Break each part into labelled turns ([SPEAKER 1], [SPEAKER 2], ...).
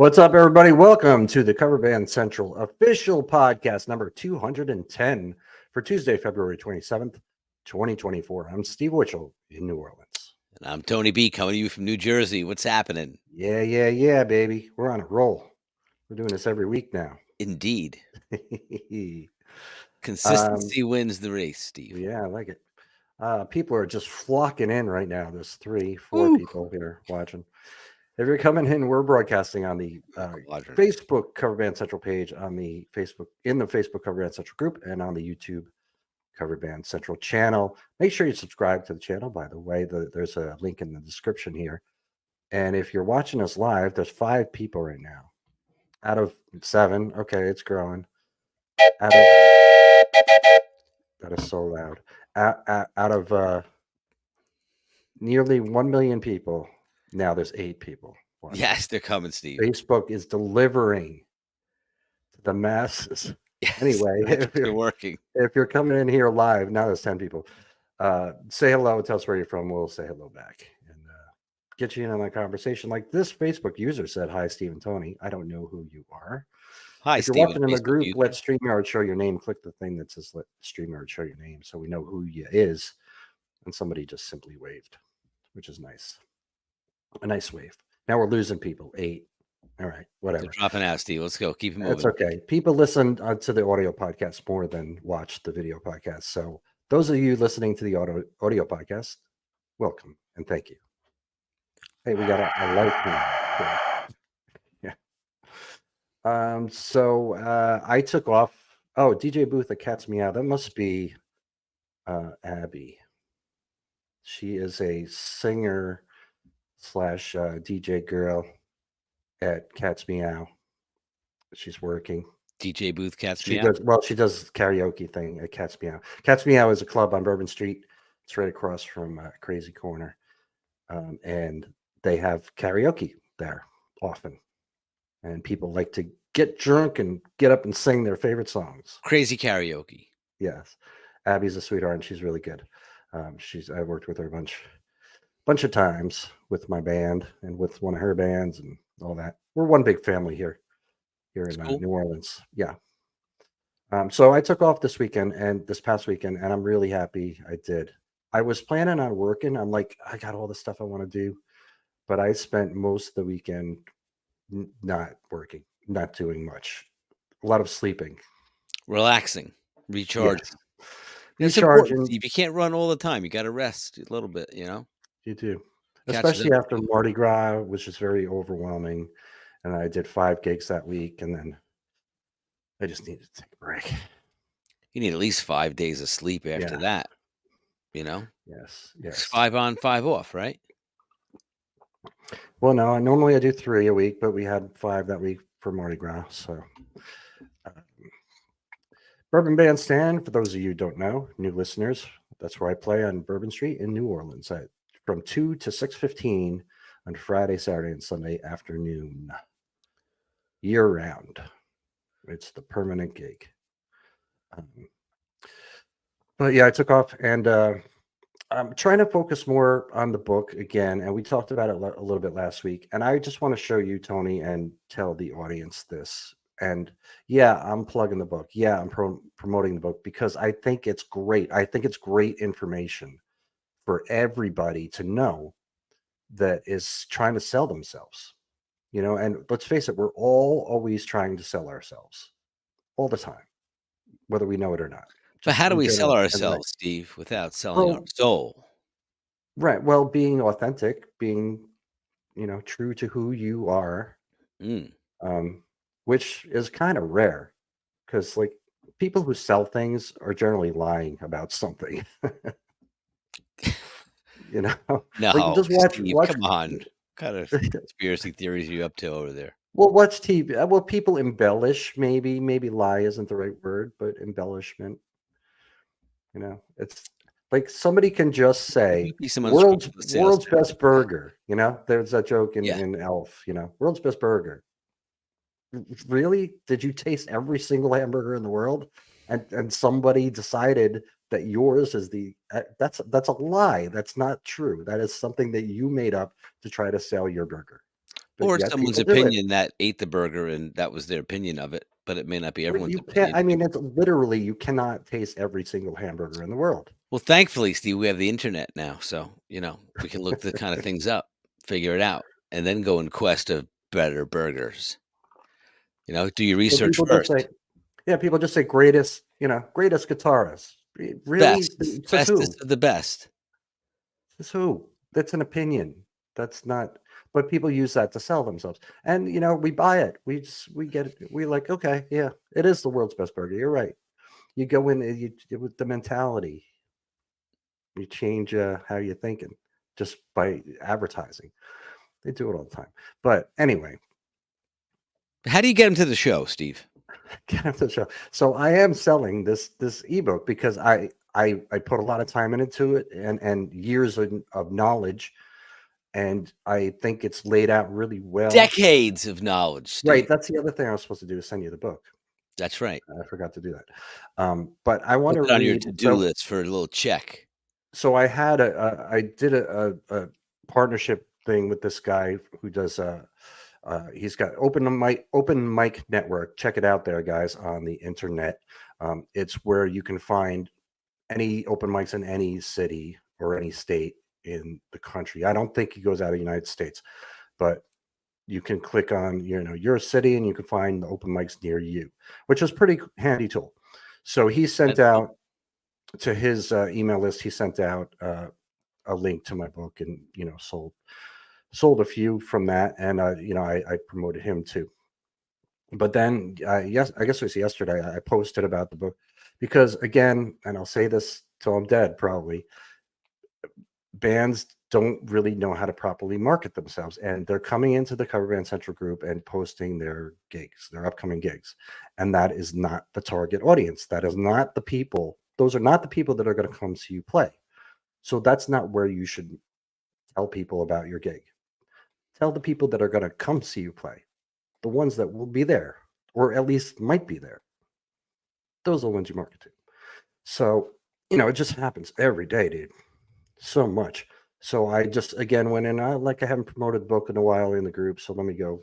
[SPEAKER 1] What's up, everybody? Welcome to the Cover Band Central official podcast number 210 for Tuesday, February 27th, 2024. I'm Steve Witchell in New Orleans.
[SPEAKER 2] And I'm Tony B coming to you from New Jersey. What's happening?
[SPEAKER 1] Yeah, baby. We're on a roll. We're doing this every week now.
[SPEAKER 2] Indeed. Consistency wins the race, Steve.
[SPEAKER 1] Yeah, I like it. People are just flocking in right now. There's 4
[SPEAKER 2] Woo.
[SPEAKER 1] people here watching. If you're coming in, we're broadcasting on the Facebook Cover Band Central page, on the Facebook Cover Band Central group, and on the YouTube Cover Band Central channel. Make sure you subscribe to the channel. By the way, there's a link in the description here. And if you're watching us live, there's 5 people right now out of 7. Okay, it's growing. That is so loud. Out of nearly 1 million people, now there's 8 people watching.
[SPEAKER 2] Yes, they're coming, Steve.
[SPEAKER 1] Facebook is delivering to the masses.
[SPEAKER 2] Yes,
[SPEAKER 1] anyway, if you're coming in here live, now there's 10 people. Say hello, tell us where you're from. We'll say hello back and get you in on that conversation. Like this Facebook user said, "Hi, Steve and Tony. I don't know who you are.
[SPEAKER 2] Hi,
[SPEAKER 1] if you're
[SPEAKER 2] Steve
[SPEAKER 1] watching in the group, let StreamYard show your name. Click the thing that says let StreamYard show your name so we know who you is." And somebody just simply waved, which is nice. A nice wave. Now we're losing people. 8. All right, whatever.
[SPEAKER 2] They're dropping out, Steve. Let's go. Keep it moving.
[SPEAKER 1] That's okay. People listen to the audio podcast more than watch the video podcast. So those of you listening to the audio podcast, welcome and thank you. Hey, we got a light here. Yeah. So I took off. Oh, DJ Booth at Cat's Meow. That must be Abby. She is a singer / DJ girl at Cat's Meow. She's working.
[SPEAKER 2] DJ Booth, Cat's Meow.
[SPEAKER 1] She does karaoke thing at Cat's Meow. Cat's Meow is a club on Bourbon Street. It's right across from Crazy Corner, and they have karaoke there often. And people like to get drunk and get up and sing their favorite songs.
[SPEAKER 2] Crazy karaoke.
[SPEAKER 1] Yes, Abby's a sweetheart, and she's really good. I worked with her a bunch of times with my band and with one of her bands and all that. We're one big family here in New Orleans. Yeah. So I took off this past weekend, and I'm really happy I did. I was planning on working. I'm like, I got all the stuff I want to do, but I spent most of the weekend not working, not doing much, a lot of sleeping,
[SPEAKER 2] relaxing, recharging.
[SPEAKER 1] Yes. Recharging.
[SPEAKER 2] You can't run all the time. You got to rest a little bit,
[SPEAKER 1] You do, especially after Mardi Gras, which is very overwhelming. And I did 5 gigs that week, and then I just needed to take a break.
[SPEAKER 2] You need at least 5 days of sleep after that,
[SPEAKER 1] Yes.
[SPEAKER 2] 5 on, 5 off, right?
[SPEAKER 1] Well, no, normally I do 3 a week, but we had 5 that week for Mardi Gras. So Bourbon Bandstand, for those of you who don't know, new listeners, that's where I play on Bourbon Street in New Orleans from 2 to 6:15 on Friday, Saturday, and Sunday afternoon, year round. It's the permanent gig. But yeah, I took off, and I'm trying to focus more on the book again. And we talked about it a little bit last week. And I just want to show you, Tony, and tell the audience this. And yeah, I'm plugging the book. Yeah, I'm promoting the book because I think it's great. I think it's great information for everybody to know that is trying to sell themselves, and let's face it, we're all always trying to sell ourselves all the time, whether we know it or not.
[SPEAKER 2] But how do we sell ourselves, Steve, without selling our soul?
[SPEAKER 1] Right. Well, being authentic, being, true to who you are, which is kind of rare because like people who sell things are generally lying about something.
[SPEAKER 2] No,
[SPEAKER 1] like just watch.
[SPEAKER 2] Come on, what kind of conspiracy theories are you up to over there?
[SPEAKER 1] Well, watch TV. Well, people embellish. Maybe lie isn't the right word, but embellishment. It's like somebody can just say world's best burger. There's that joke in Elf. World's best burger. Really? Did you taste every single hamburger in the world? And somebody decided that yours is that's a lie. That's not true. That is something that you made up to try to sell your burger. but
[SPEAKER 2] Or
[SPEAKER 1] yet
[SPEAKER 2] someone's
[SPEAKER 1] people do it.
[SPEAKER 2] opinion that ate the burger and that was their opinion of it, but it may not be
[SPEAKER 1] But
[SPEAKER 2] everyone's
[SPEAKER 1] you can't.
[SPEAKER 2] opinion.
[SPEAKER 1] I mean, it's literally you cannot taste every single hamburger in the world.
[SPEAKER 2] Well, thankfully, Steve, we have the internet now, so, we can look the kind of things up, figure it out, and then go in quest of better burgers. Do your
[SPEAKER 1] So
[SPEAKER 2] research
[SPEAKER 1] people just say,
[SPEAKER 2] first.
[SPEAKER 1] yeah, people just say greatest, greatest guitarist. Really?
[SPEAKER 2] Best,
[SPEAKER 1] Says who?
[SPEAKER 2] bestest of the best.
[SPEAKER 1] Says who? That's an opinion. That's not. But people use that to sell themselves, and we buy it. We get it. We like, okay, yeah, it is the world's best burger. You're right. You go in with the mentality. You change how you're thinking just by advertising. They do it all the time. But anyway,
[SPEAKER 2] How do you get them to the show, Steve?
[SPEAKER 1] get off the show. So I am selling this ebook because I put a lot of time into it and years of knowledge, and I think it's laid out really well.
[SPEAKER 2] Decades of knowledge, Steve.
[SPEAKER 1] Right. That's the other thing I was supposed to do is send you the book.
[SPEAKER 2] That's right.
[SPEAKER 1] I forgot to do that. But I want
[SPEAKER 2] Put
[SPEAKER 1] to
[SPEAKER 2] it on your
[SPEAKER 1] read.
[SPEAKER 2] to-do list for a little check.
[SPEAKER 1] So I had I did a partnership thing with this guy who does he's got open mic network. Check it out there, guys, on the internet. It's where you can find any open mics in any city or any state in the country. I don't think he goes out of the United States, but you can click on your city and you can find the open mics near you, which is pretty handy tool. So he sent
[SPEAKER 2] That's cool.
[SPEAKER 1] out to his email list. He sent out a link to my book, and sold a few from that, and I promoted him too. But then yes, I guess it was yesterday I posted about the book because, again, and I'll say this till I'm dead probably, bands don't really know how to properly market themselves, and they're coming into the Cover Band Central group and posting their gigs, their upcoming gigs, and that is not the target audience. That is not the people. Those are not the people that are going to come see you play. So that's not where you should tell people about your gig. Tell the people that are going to come see you play, the ones that will be there or at least might be there. Those are the ones you market to. So it just happens every day, dude. So much. So I just again went in. I haven't promoted the book in a while in the group, so let me go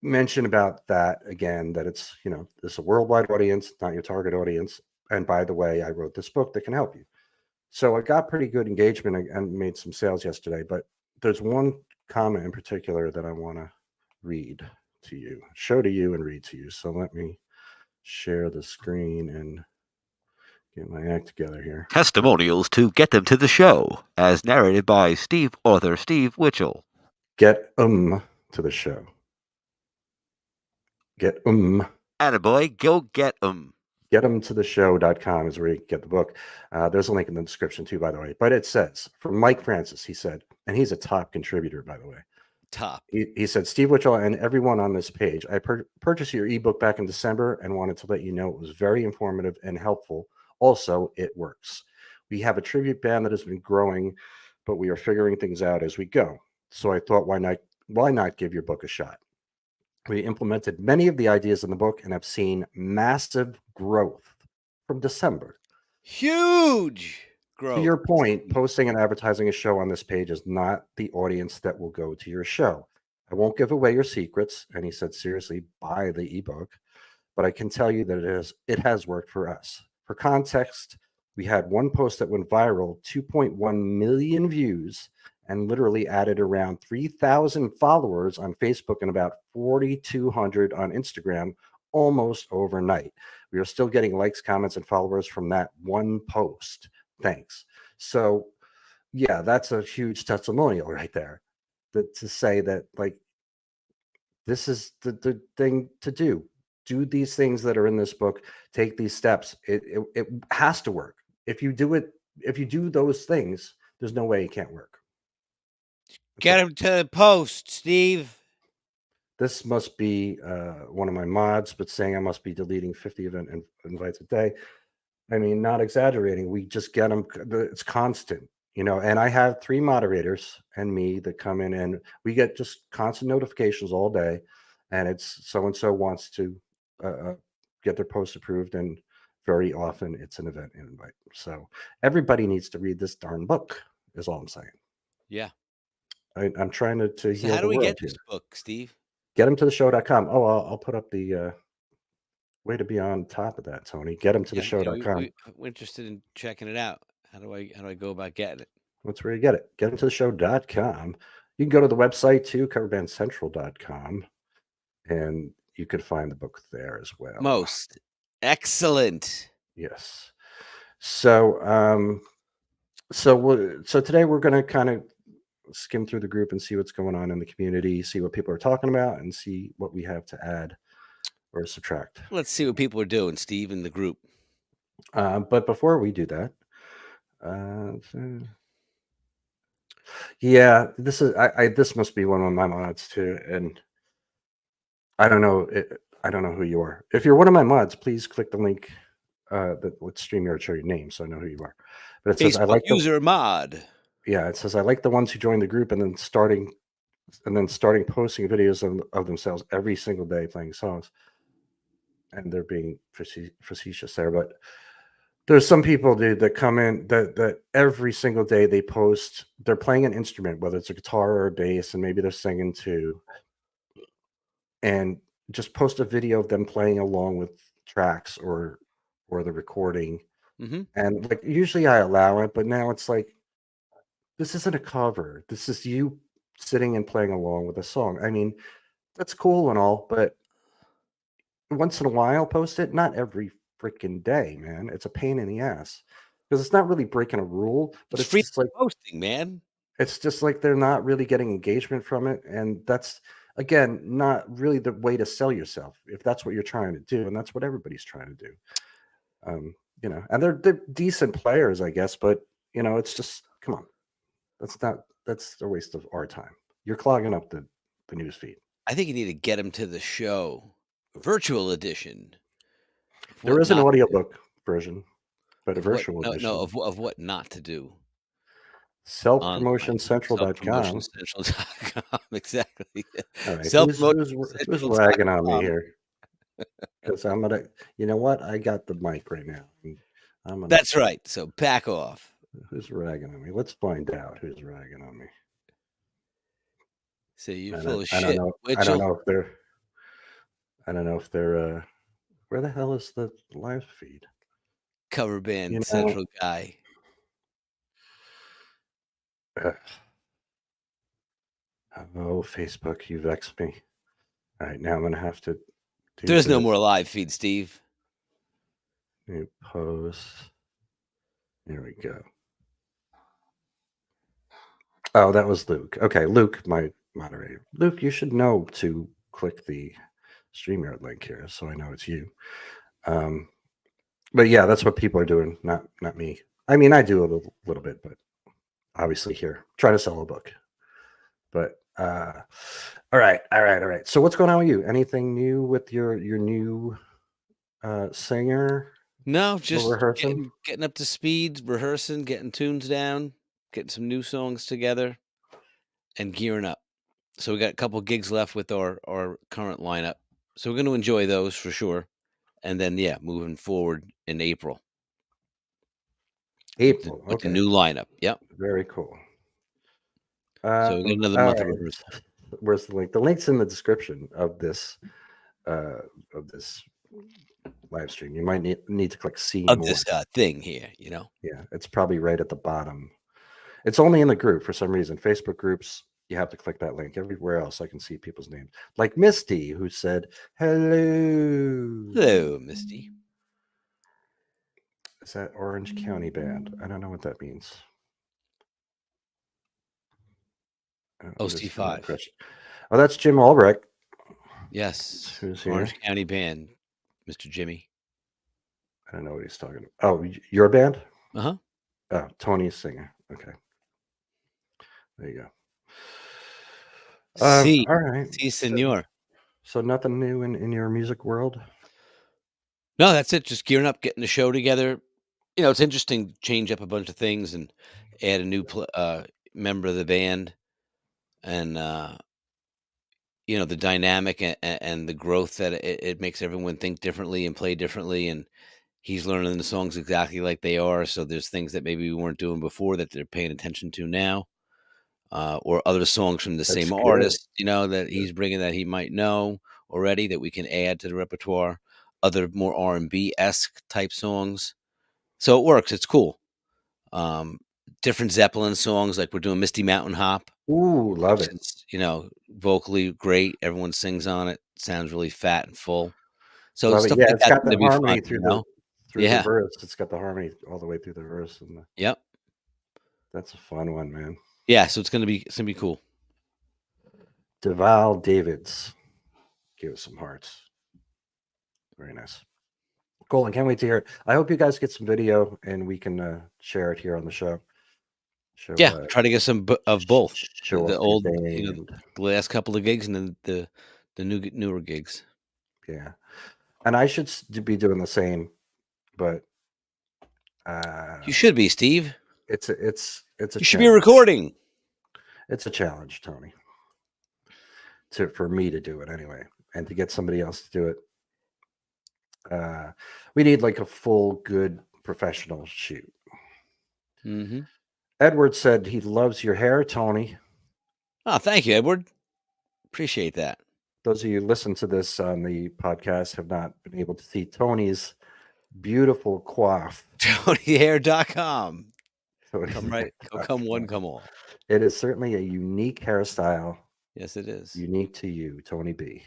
[SPEAKER 1] mention about that again. That it's this is a worldwide audience, not your target audience. And by the way, I wrote this book that can help you. So I got pretty good engagement and made some sales yesterday. But there's one comment in particular that I want to read to you, show to you, and read to you. So let me share the screen and get my act together here.
[SPEAKER 3] Testimonials to get them to the show, as narrated by author Steve Witchell.
[SPEAKER 1] Get to the show. Get
[SPEAKER 3] Attaboy, go get 'em.
[SPEAKER 1] Get'emtotheshow.com is where you can get the book. There's a link in the description too, by the way. But it says, from Mike Francis, he said, and he's a top contributor, by the way.
[SPEAKER 2] Top.
[SPEAKER 1] He said, Steve Witchell and everyone on this page, I purchased your ebook back in December and wanted to let you know it was very informative and helpful. Also, it works. We have a tribute band that has been growing, but we are figuring things out as we go. So I thought, why not give your book a shot? We implemented many of the ideas in the book and have seen massive growth from December.
[SPEAKER 2] Huge growth.
[SPEAKER 1] To your point, posting and advertising a show on this page is not the audience that will go to your show. I won't give away your secrets. And he said, seriously, buy the ebook. But I can tell you that it has worked for us. For context, we had one post that went viral, 2.1 million views, and literally added around 3,000 followers on Facebook and about 4,200 on Instagram almost overnight. We are still getting likes, comments, and followers from that one post. Thanks. So, yeah, that's a huge testimonial right there. To say that, this is the thing to do. Do these things that are in this book. Take these steps. It has to work. If you do those things, there's no way it can't work.
[SPEAKER 2] Get him to the post, Steve.
[SPEAKER 1] This must be one of my mods, but saying I must be deleting 50 event invites a day. I mean, not exaggerating. We just get them. It's constant, and I have 3 moderators and me that come in, and we get just constant notifications all day. And it's so-and-so wants to get their post approved. And very often it's an event invite. So everybody needs to read this darn book is all I'm saying.
[SPEAKER 2] Yeah.
[SPEAKER 1] I'm trying to
[SPEAKER 2] So
[SPEAKER 1] heal
[SPEAKER 2] how do
[SPEAKER 1] the
[SPEAKER 2] we
[SPEAKER 1] world
[SPEAKER 2] get
[SPEAKER 1] here.
[SPEAKER 2] this book, Steve?
[SPEAKER 1] Get him to the show.com. Oh, I'll put up the way to be on top of that, Tony. Get him to the
[SPEAKER 2] Yeah,
[SPEAKER 1] show.com.
[SPEAKER 2] we're interested in checking it out. How do I go about getting it?
[SPEAKER 1] That's where you get it. Get him to the show.com. You can go to the website too, coverbandcentral.com, and you could find the book there as well.
[SPEAKER 2] Most excellent.
[SPEAKER 1] Yes. So so today we're going to kind of skim through the group and see what's going on in the community, see what people are talking about, and see what we have to add or subtract.
[SPEAKER 2] Let's see what people are doing, Steve, in the group.
[SPEAKER 1] But before we do that, yeah, this is this must be one of my mods too, and I don't know. I don't know who you are. If you're one of my mods, please click the link that would StreamYard show your name, so I know who you are. But it says I
[SPEAKER 2] Facebook
[SPEAKER 1] like the
[SPEAKER 2] user mod.
[SPEAKER 1] yeah. It says I like the ones who join the group and then starting posting videos of themselves every single day playing songs, and they're being facetious there, but there's some people, dude, that come in that every single day they post they're playing an instrument, whether it's a guitar or a bass, and maybe they're singing too, and just post a video of them playing along with tracks or the recording.
[SPEAKER 2] Mm-hmm.
[SPEAKER 1] And like usually I allow it, but now it's like this isn't a cover. This is you sitting and playing along with a song. I mean, that's cool and all, but once in a while post it, not every freaking day, man. It's a pain in the ass because it's not really breaking a rule, but
[SPEAKER 2] It's
[SPEAKER 1] it's
[SPEAKER 2] free
[SPEAKER 1] just like
[SPEAKER 2] posting, man.
[SPEAKER 1] it's just like they're not really getting engagement from it, and that's again not really the way to sell yourself if that's what you're trying to do, and that's what everybody's trying to do. And they're decent players, I guess, but it's just come on, that's a waste of our time. You're clogging up the news feed.
[SPEAKER 2] I think you need to get him to the show. Virtual edition.
[SPEAKER 1] There is an audiobook version, but a
[SPEAKER 2] Of what,
[SPEAKER 1] virtual
[SPEAKER 2] no,
[SPEAKER 1] edition.
[SPEAKER 2] of what not to do.
[SPEAKER 1] Selfpromotioncentral.com.
[SPEAKER 2] Selfpromotioncentral.com. Exactly.
[SPEAKER 1] All right,
[SPEAKER 2] Selfpromotioncentral.com.
[SPEAKER 1] who's ragging on me here? Because I'm gonna, you know what? I got the mic right now. I'm gonna.
[SPEAKER 2] That's right. So back off.
[SPEAKER 1] Who's ragging on me? Let's find out who's ragging on me.
[SPEAKER 2] So you're full of shit.
[SPEAKER 1] I don't know if they're. Where the hell is the live feed?
[SPEAKER 2] Cover band central guy.
[SPEAKER 1] Oh, Facebook, you vexed me. All right, now I'm gonna have to.
[SPEAKER 2] There's no more live feed, Steve.
[SPEAKER 1] New post. There we go. Oh, that was Luke. Okay, Luke, my moderator. Luke, you should know to click the StreamYard link here, so I know it's you. But yeah, that's what people are doing, not me. I mean, I do a little bit, but obviously here, trying to sell a book. But all right. So what's going on with you? Anything new with your new singer?
[SPEAKER 2] No, just
[SPEAKER 1] rehearsing,
[SPEAKER 2] getting up to speed, rehearsing, getting tunes down, getting some new songs together, and gearing up. So we got a couple gigs left with our current lineup. So we're going to enjoy those for sure. And then, yeah, moving forward in April. With
[SPEAKER 1] okay.
[SPEAKER 2] the new lineup. Yep.
[SPEAKER 1] Very cool.
[SPEAKER 2] So we got another month of rehearsal.
[SPEAKER 1] Where's the link? The link's in the description of this live stream. You might need to click see
[SPEAKER 2] of
[SPEAKER 1] more.
[SPEAKER 2] This thing here,
[SPEAKER 1] Yeah, it's probably right at the bottom. It's only in the group for some reason. Facebook groups, you have to click that link. Everywhere else, I can see people's names. Like Misty, who said, hello.
[SPEAKER 2] Hello, Misty.
[SPEAKER 1] Is that Orange County Band? I don't know what that means.
[SPEAKER 2] OC5.
[SPEAKER 1] Oh, that's Jim Albrecht.
[SPEAKER 2] Yes.
[SPEAKER 1] Who's here?
[SPEAKER 2] Orange County Band, Mr. Jimmy.
[SPEAKER 1] I don't know what he's talking about. Oh, your band?
[SPEAKER 2] Uh-huh.
[SPEAKER 1] Oh, Tony's singer. Okay. There you go. All right.
[SPEAKER 2] Si, senor.
[SPEAKER 1] So nothing new in your music world?
[SPEAKER 2] No, that's it. Just gearing up, getting the show together. It's interesting to change up a bunch of things and add a new member of the band. And, the dynamic and the growth that it makes everyone think differently and play differently. And he's learning the songs exactly like they are. So there's things that maybe we weren't doing before that they're paying attention to now. or other songs from the
[SPEAKER 1] That's
[SPEAKER 2] same
[SPEAKER 1] good.
[SPEAKER 2] artist, that he's bringing that he might know already that we can add to the repertoire. Other more R&B-esque type songs. So it works. It's cool. Different Zeppelin songs, like we're doing Misty Mountain Hop,
[SPEAKER 1] Ooh, love
[SPEAKER 2] which
[SPEAKER 1] it.
[SPEAKER 2] is, vocally great. Everyone sings on it. Sounds really fat and full. So
[SPEAKER 1] Love it.
[SPEAKER 2] stuff
[SPEAKER 1] Yeah,
[SPEAKER 2] like
[SPEAKER 1] it's
[SPEAKER 2] that's
[SPEAKER 1] got
[SPEAKER 2] gonna
[SPEAKER 1] the
[SPEAKER 2] be fun,
[SPEAKER 1] harmony through the
[SPEAKER 2] Yeah.
[SPEAKER 1] verse. It's got the harmony all the way through the verse, and
[SPEAKER 2] Yep.
[SPEAKER 1] that's a fun one, man.
[SPEAKER 2] Yeah, so it's gonna be cool.
[SPEAKER 1] Deval Davids, give us some hearts. Very nice. Cool. And can't wait to hear it. I hope you guys get some video and we can share it here on the show.
[SPEAKER 2] Yeah, try to get some of both.
[SPEAKER 1] Show
[SPEAKER 2] The
[SPEAKER 1] off
[SPEAKER 2] old,
[SPEAKER 1] your band.
[SPEAKER 2] the last couple of gigs and then the newer gigs.
[SPEAKER 1] Yeah, and I should be doing the same, but
[SPEAKER 2] You should be, Steve.
[SPEAKER 1] it's a
[SPEAKER 2] You should be
[SPEAKER 1] challenge.
[SPEAKER 2] recording.
[SPEAKER 1] It's a challenge, Tony, for me to do it anyway, and to get somebody else to do it. We need like a full, good professional shoot.
[SPEAKER 2] Mm-hmm.
[SPEAKER 1] Edward said he loves your hair, Tony.
[SPEAKER 2] Oh, thank you, Edward. Appreciate that.
[SPEAKER 1] Those of you who listen to this on the podcast have not been able to see Tony's beautiful coif.
[SPEAKER 2] TonyHair.com. Come right.
[SPEAKER 1] Tony's
[SPEAKER 2] Come one, come all.
[SPEAKER 1] It is certainly a unique hairstyle.
[SPEAKER 2] Yes, it is.
[SPEAKER 1] Unique to you, Tony B.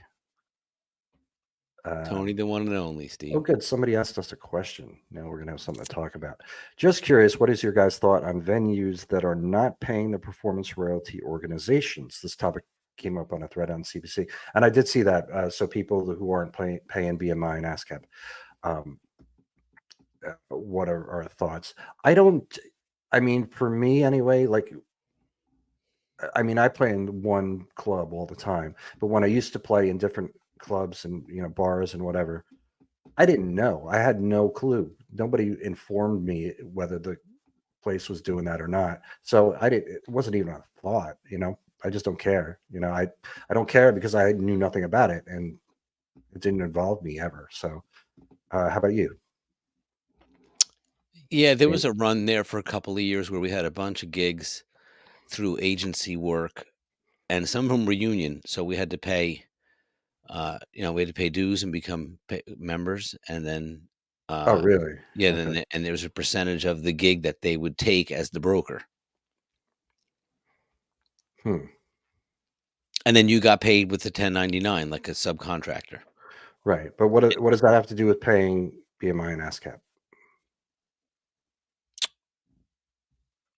[SPEAKER 2] Tony, the one and only, Steve.
[SPEAKER 1] Oh, good. Somebody asked us a question. Now we're going to have something to talk about. Just curious, what is your guys' thought on venues that are not paying the performance royalty organizations? This topic came up on a thread on CBC, and I did see that. So people who aren't paying BMI and ASCAP, what are our thoughts? I mean, for me anyway, I play in one club all the time, but when I used to play in different clubs and bars and whatever, I didn't know. I had no clue. Nobody informed me whether the place was doing that or not. So it wasn't even a thought, I just don't care. I don't care because I knew nothing about it and it didn't involve me ever. So how about you?
[SPEAKER 2] Yeah, there was a run there for a couple of years where we had a bunch of gigs through agency work, and some of them were union, so we had to pay. We had to pay dues and become members, and then.
[SPEAKER 1] Oh, really?
[SPEAKER 2] Yeah,
[SPEAKER 1] Okay.
[SPEAKER 2] and there was a percentage of the gig that they would take as the broker. And then you got paid with the 1099 like a subcontractor.
[SPEAKER 1] Right, but what does that have to do with paying BMI and ASCAP?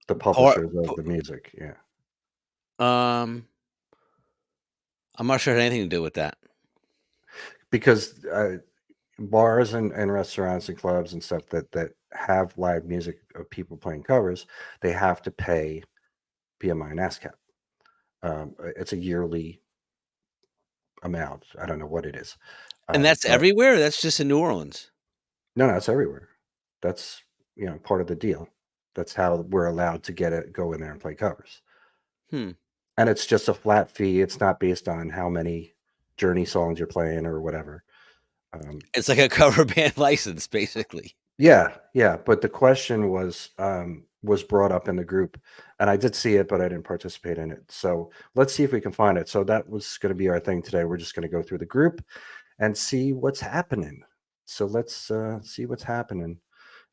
[SPEAKER 1] The publishers of the music, yeah.
[SPEAKER 2] I'm not sure it had anything to do with that.
[SPEAKER 1] Because bars and restaurants and clubs and stuff that have live music of people playing covers, they have to pay BMI and ASCAP. It's a yearly amount. I don't know what it is.
[SPEAKER 2] And that's everywhere? Or that's just in New Orleans?
[SPEAKER 1] No, it's everywhere. That's part of the deal. That's how we're allowed to go in there and play covers. And it's just a flat fee. It's not based on how many Journey songs you're playing or whatever.
[SPEAKER 2] It's like a cover band license, basically.
[SPEAKER 1] Yeah. But the question was brought up in the group, and I did see it, but I didn't participate in it. So let's see if we can find it. So that was going to be our thing today. We're just going to go through the group and see what's happening. So let's see what's happening.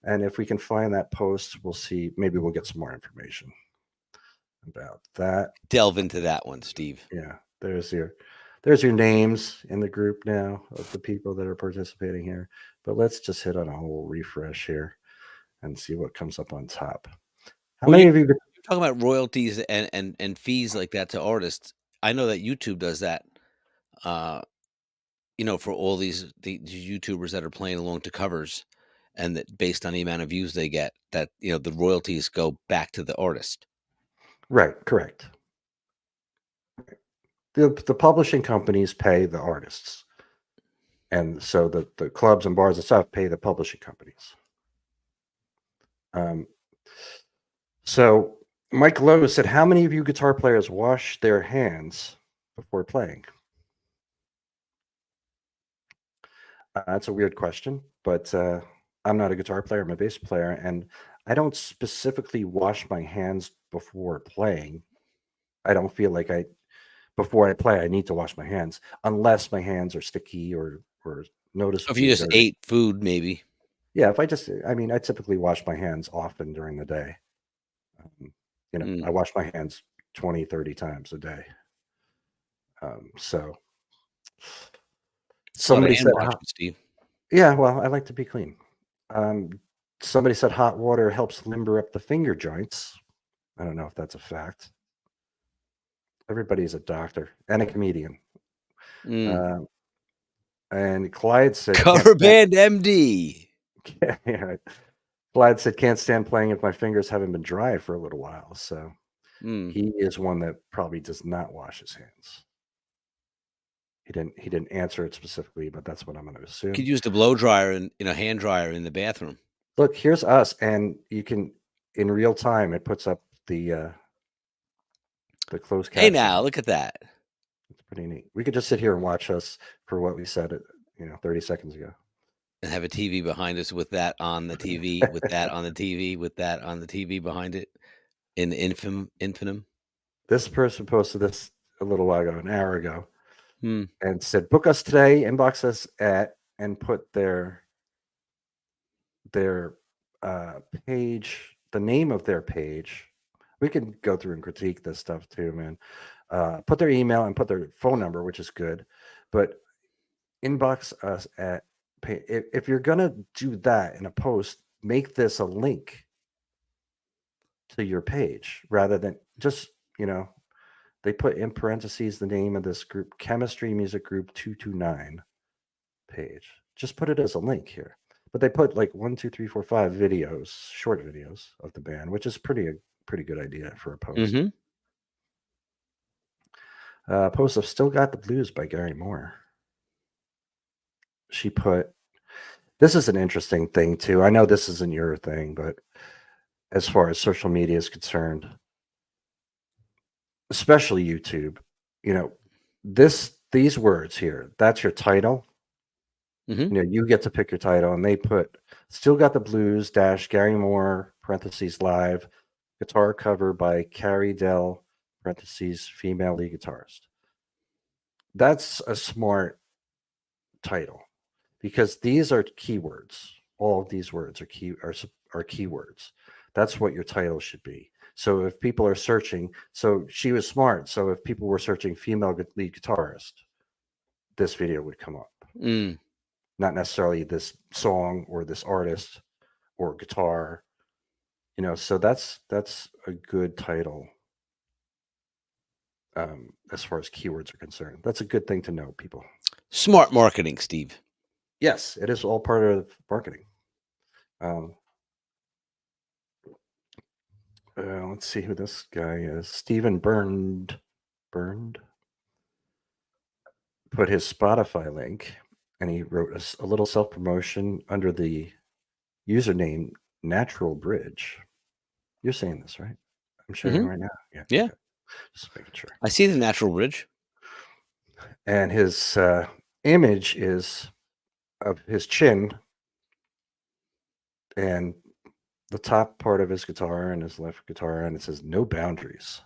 [SPEAKER 1] And if we can find that post, we'll see. Maybe we'll get some more information about that.
[SPEAKER 2] Delve into that one, Steve.
[SPEAKER 1] Yeah. There's your names in the group now of the people that are participating here. But let's just hit on a whole refresh here and see what comes up on top. How many of you
[SPEAKER 2] you're talking about royalties and fees like that to artists? I know that YouTube does that. For all these YouTubers that are playing along to covers, and that based on the amount of views they get, that the royalties go back to the artist.
[SPEAKER 1] Right, correct. The publishing companies pay the artists, and so the clubs and bars and stuff pay the publishing companies. So Mike Lowe said, how many of you guitar players wash their hands before playing? That's a weird question, but I'm not a guitar player. I'm a bass player, and I don't specifically wash my hands before playing. I don't feel like before I play, I need to wash my hands unless my hands are sticky or
[SPEAKER 2] If
[SPEAKER 1] noticeably
[SPEAKER 2] you just
[SPEAKER 1] dirty.
[SPEAKER 2] ate food, maybe.
[SPEAKER 1] Yeah, I mean, I typically wash my hands often during the day. I wash my hands 20, 30 times a day. So
[SPEAKER 2] It's a lot of
[SPEAKER 1] somebody
[SPEAKER 2] hand
[SPEAKER 1] said,
[SPEAKER 2] washing, Steve.
[SPEAKER 1] yeah, well, I like to be clean. Somebody said hot water helps limber up the finger joints. I don't know if that's a fact. Everybody's a doctor and a comedian. And Clyde said,
[SPEAKER 2] Cover band MD.
[SPEAKER 1] Yeah, Clyde said, can't stand playing if my fingers haven't been dry for a little while. So he is one that probably does not wash his hands. He didn't answer it specifically, but that's what I'm going to assume.
[SPEAKER 2] Could use the blow dryer and a hand dryer in the bathroom.
[SPEAKER 1] Look, here's us, and you can in real time. It puts up the closed caption.
[SPEAKER 2] Hey, now look at that.
[SPEAKER 1] It's pretty neat. We could just sit here and watch us for what we said 30 seconds ago,
[SPEAKER 2] and have a TV behind us with that on the TV, with that on the TV, with that on the TV behind it, in infinitum.
[SPEAKER 1] This person posted this a little while ago, an hour ago, and said, "Book us today. Inbox us at," and put their page, the name of their page. We can go through and critique this stuff too, man. Put their email and put their phone number, which is good, but inbox us at. If you're gonna do that in a post, make this a link to your page rather than just they put in parentheses the name of this group, Chemistry Music Group 229 page. Just put it as a link here. But they put like 1, 2, 3, 4, 5 videos, short videos of the band, which is pretty good idea for a post. Post of Still Got the Blues by Gary Moore. She put, this is an interesting thing too. I know this isn't your thing, but as far as social media is concerned, especially YouTube, these words here, that's your title. You get to pick your title, and they put Still Got the Blues - Gary Moore parentheses live guitar cover by Carrie Dell parentheses female lead guitarist. That's a smart title because these are keywords. All of these words are keywords. That's what your title should be. So if people are searching, so she was smart. So if people were searching female lead guitarist, this video would come up. Not necessarily this song or this artist or guitar, so that's a good title. As far as keywords are concerned, that's a good thing to know, people.
[SPEAKER 2] Smart marketing, Steve.
[SPEAKER 1] Yes, it is all part of marketing. Let's see who this guy is. Stephen Burned put his Spotify link, and he wrote a little self-promotion under the username Natural Bridge. You're saying this, right? I'm showing right now.
[SPEAKER 2] Yeah.
[SPEAKER 1] Okay. Just making sure.
[SPEAKER 2] I see the Natural Bridge.
[SPEAKER 1] And his image is of his chin and the top part of his guitar and his left guitar, and it says "No boundaries."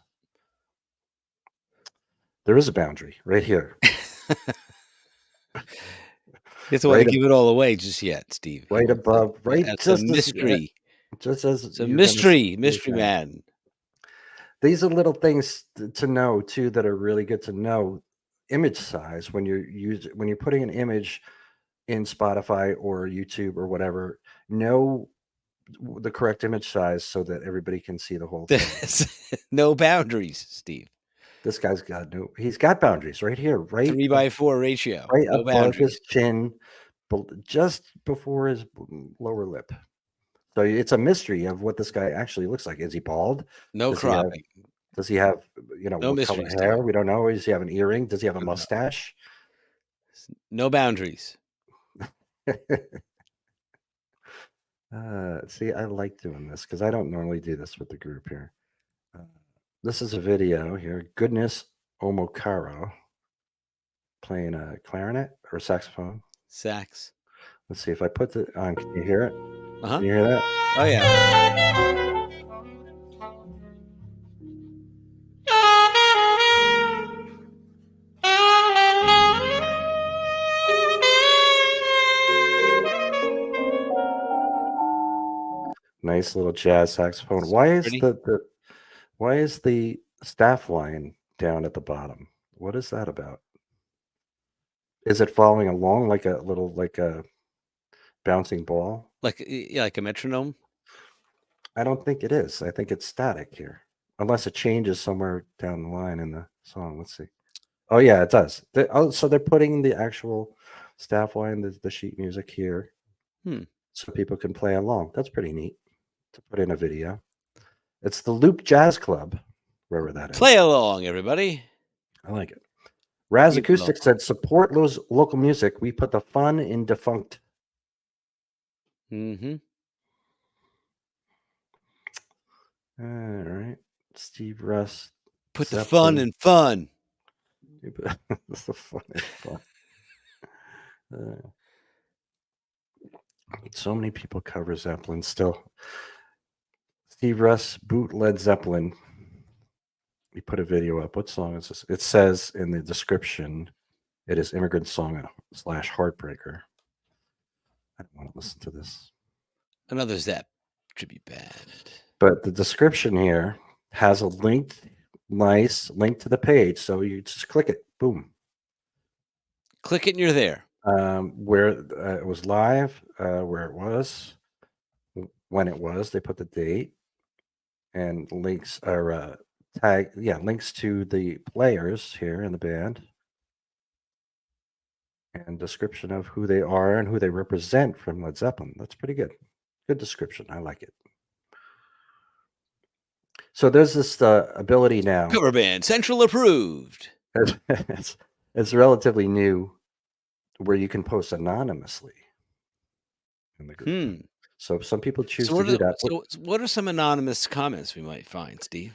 [SPEAKER 1] There is a boundary right here.
[SPEAKER 2] You don't want to give it all away just yet, Steve.
[SPEAKER 1] Right above, right?
[SPEAKER 2] That's a mystery.
[SPEAKER 1] Just as
[SPEAKER 2] it's a mystery man.
[SPEAKER 1] These are little things to know too that are really good to know. Image size when you're putting an image in Spotify or YouTube or whatever, know the correct image size so that everybody can see the whole thing.
[SPEAKER 2] No boundaries, Steve.
[SPEAKER 1] This guy's he's got boundaries right here, right?
[SPEAKER 2] 3:4 ratio.
[SPEAKER 1] Right
[SPEAKER 2] no
[SPEAKER 1] above
[SPEAKER 2] boundaries.
[SPEAKER 1] his chin, just before his lower lip. So it's a mystery of what this guy actually looks like. Is he bald?
[SPEAKER 2] No cropping.
[SPEAKER 1] Does he have,
[SPEAKER 2] no
[SPEAKER 1] what color hair? We don't know. Does he have an earring? Does he have a mustache?
[SPEAKER 2] No boundaries.
[SPEAKER 1] See, I like doing this because I don't normally do this with the group here. This is a video here. Goodness Omokaro playing a clarinet or saxophone.
[SPEAKER 2] Sax.
[SPEAKER 1] Let's see if I put it on. Can you hear it? Can you hear that?
[SPEAKER 2] Oh, yeah.
[SPEAKER 1] nice little jazz saxophone. Why is
[SPEAKER 2] Pretty.
[SPEAKER 1] the staff line down at the bottom? What is that about? Is it following along like a bouncing ball?
[SPEAKER 2] Like a metronome.
[SPEAKER 1] I don't think it is. I think it's static here, unless it changes somewhere down the line in the song. Let's see. Oh yeah, it does. So they're putting the actual staff line, the sheet music here,
[SPEAKER 2] Hmm.
[SPEAKER 1] so people can play along. That's pretty neat to put in a video. It's the Loop Jazz Club, wherever that is.
[SPEAKER 2] Play along, everybody.
[SPEAKER 1] I like it. Raz
[SPEAKER 2] Keep it
[SPEAKER 1] Acoustic said, "Support local music. We put the fun in defunct."
[SPEAKER 2] Mm-hmm.
[SPEAKER 1] All right. Steve Russ.
[SPEAKER 2] Put the fun in fun.
[SPEAKER 1] That's the fun in fun. So many people cover Zeppelin still. Steve Russ, boot Led Zeppelin. We put a video up. What song is this? It says in the description, it is Immigrant Song / Heartbreaker. I don't want to listen to this.
[SPEAKER 2] Another Zepp tribute band.
[SPEAKER 1] But the description here has a nice link to the page. So you just click it. Boom.
[SPEAKER 2] Click it and you're there.
[SPEAKER 1] Where it was live, where it was, when it was, they put the date and links are links to the players here in the band and description of who they are and who they represent from Led Zeppelin. That's pretty good. Good description. I like it. So there's this ability now.
[SPEAKER 2] Cover band, Central approved.
[SPEAKER 1] It's relatively new, where you can post anonymously in the group. So some people choose to do that.
[SPEAKER 2] So what are some anonymous comments we might find, Steve?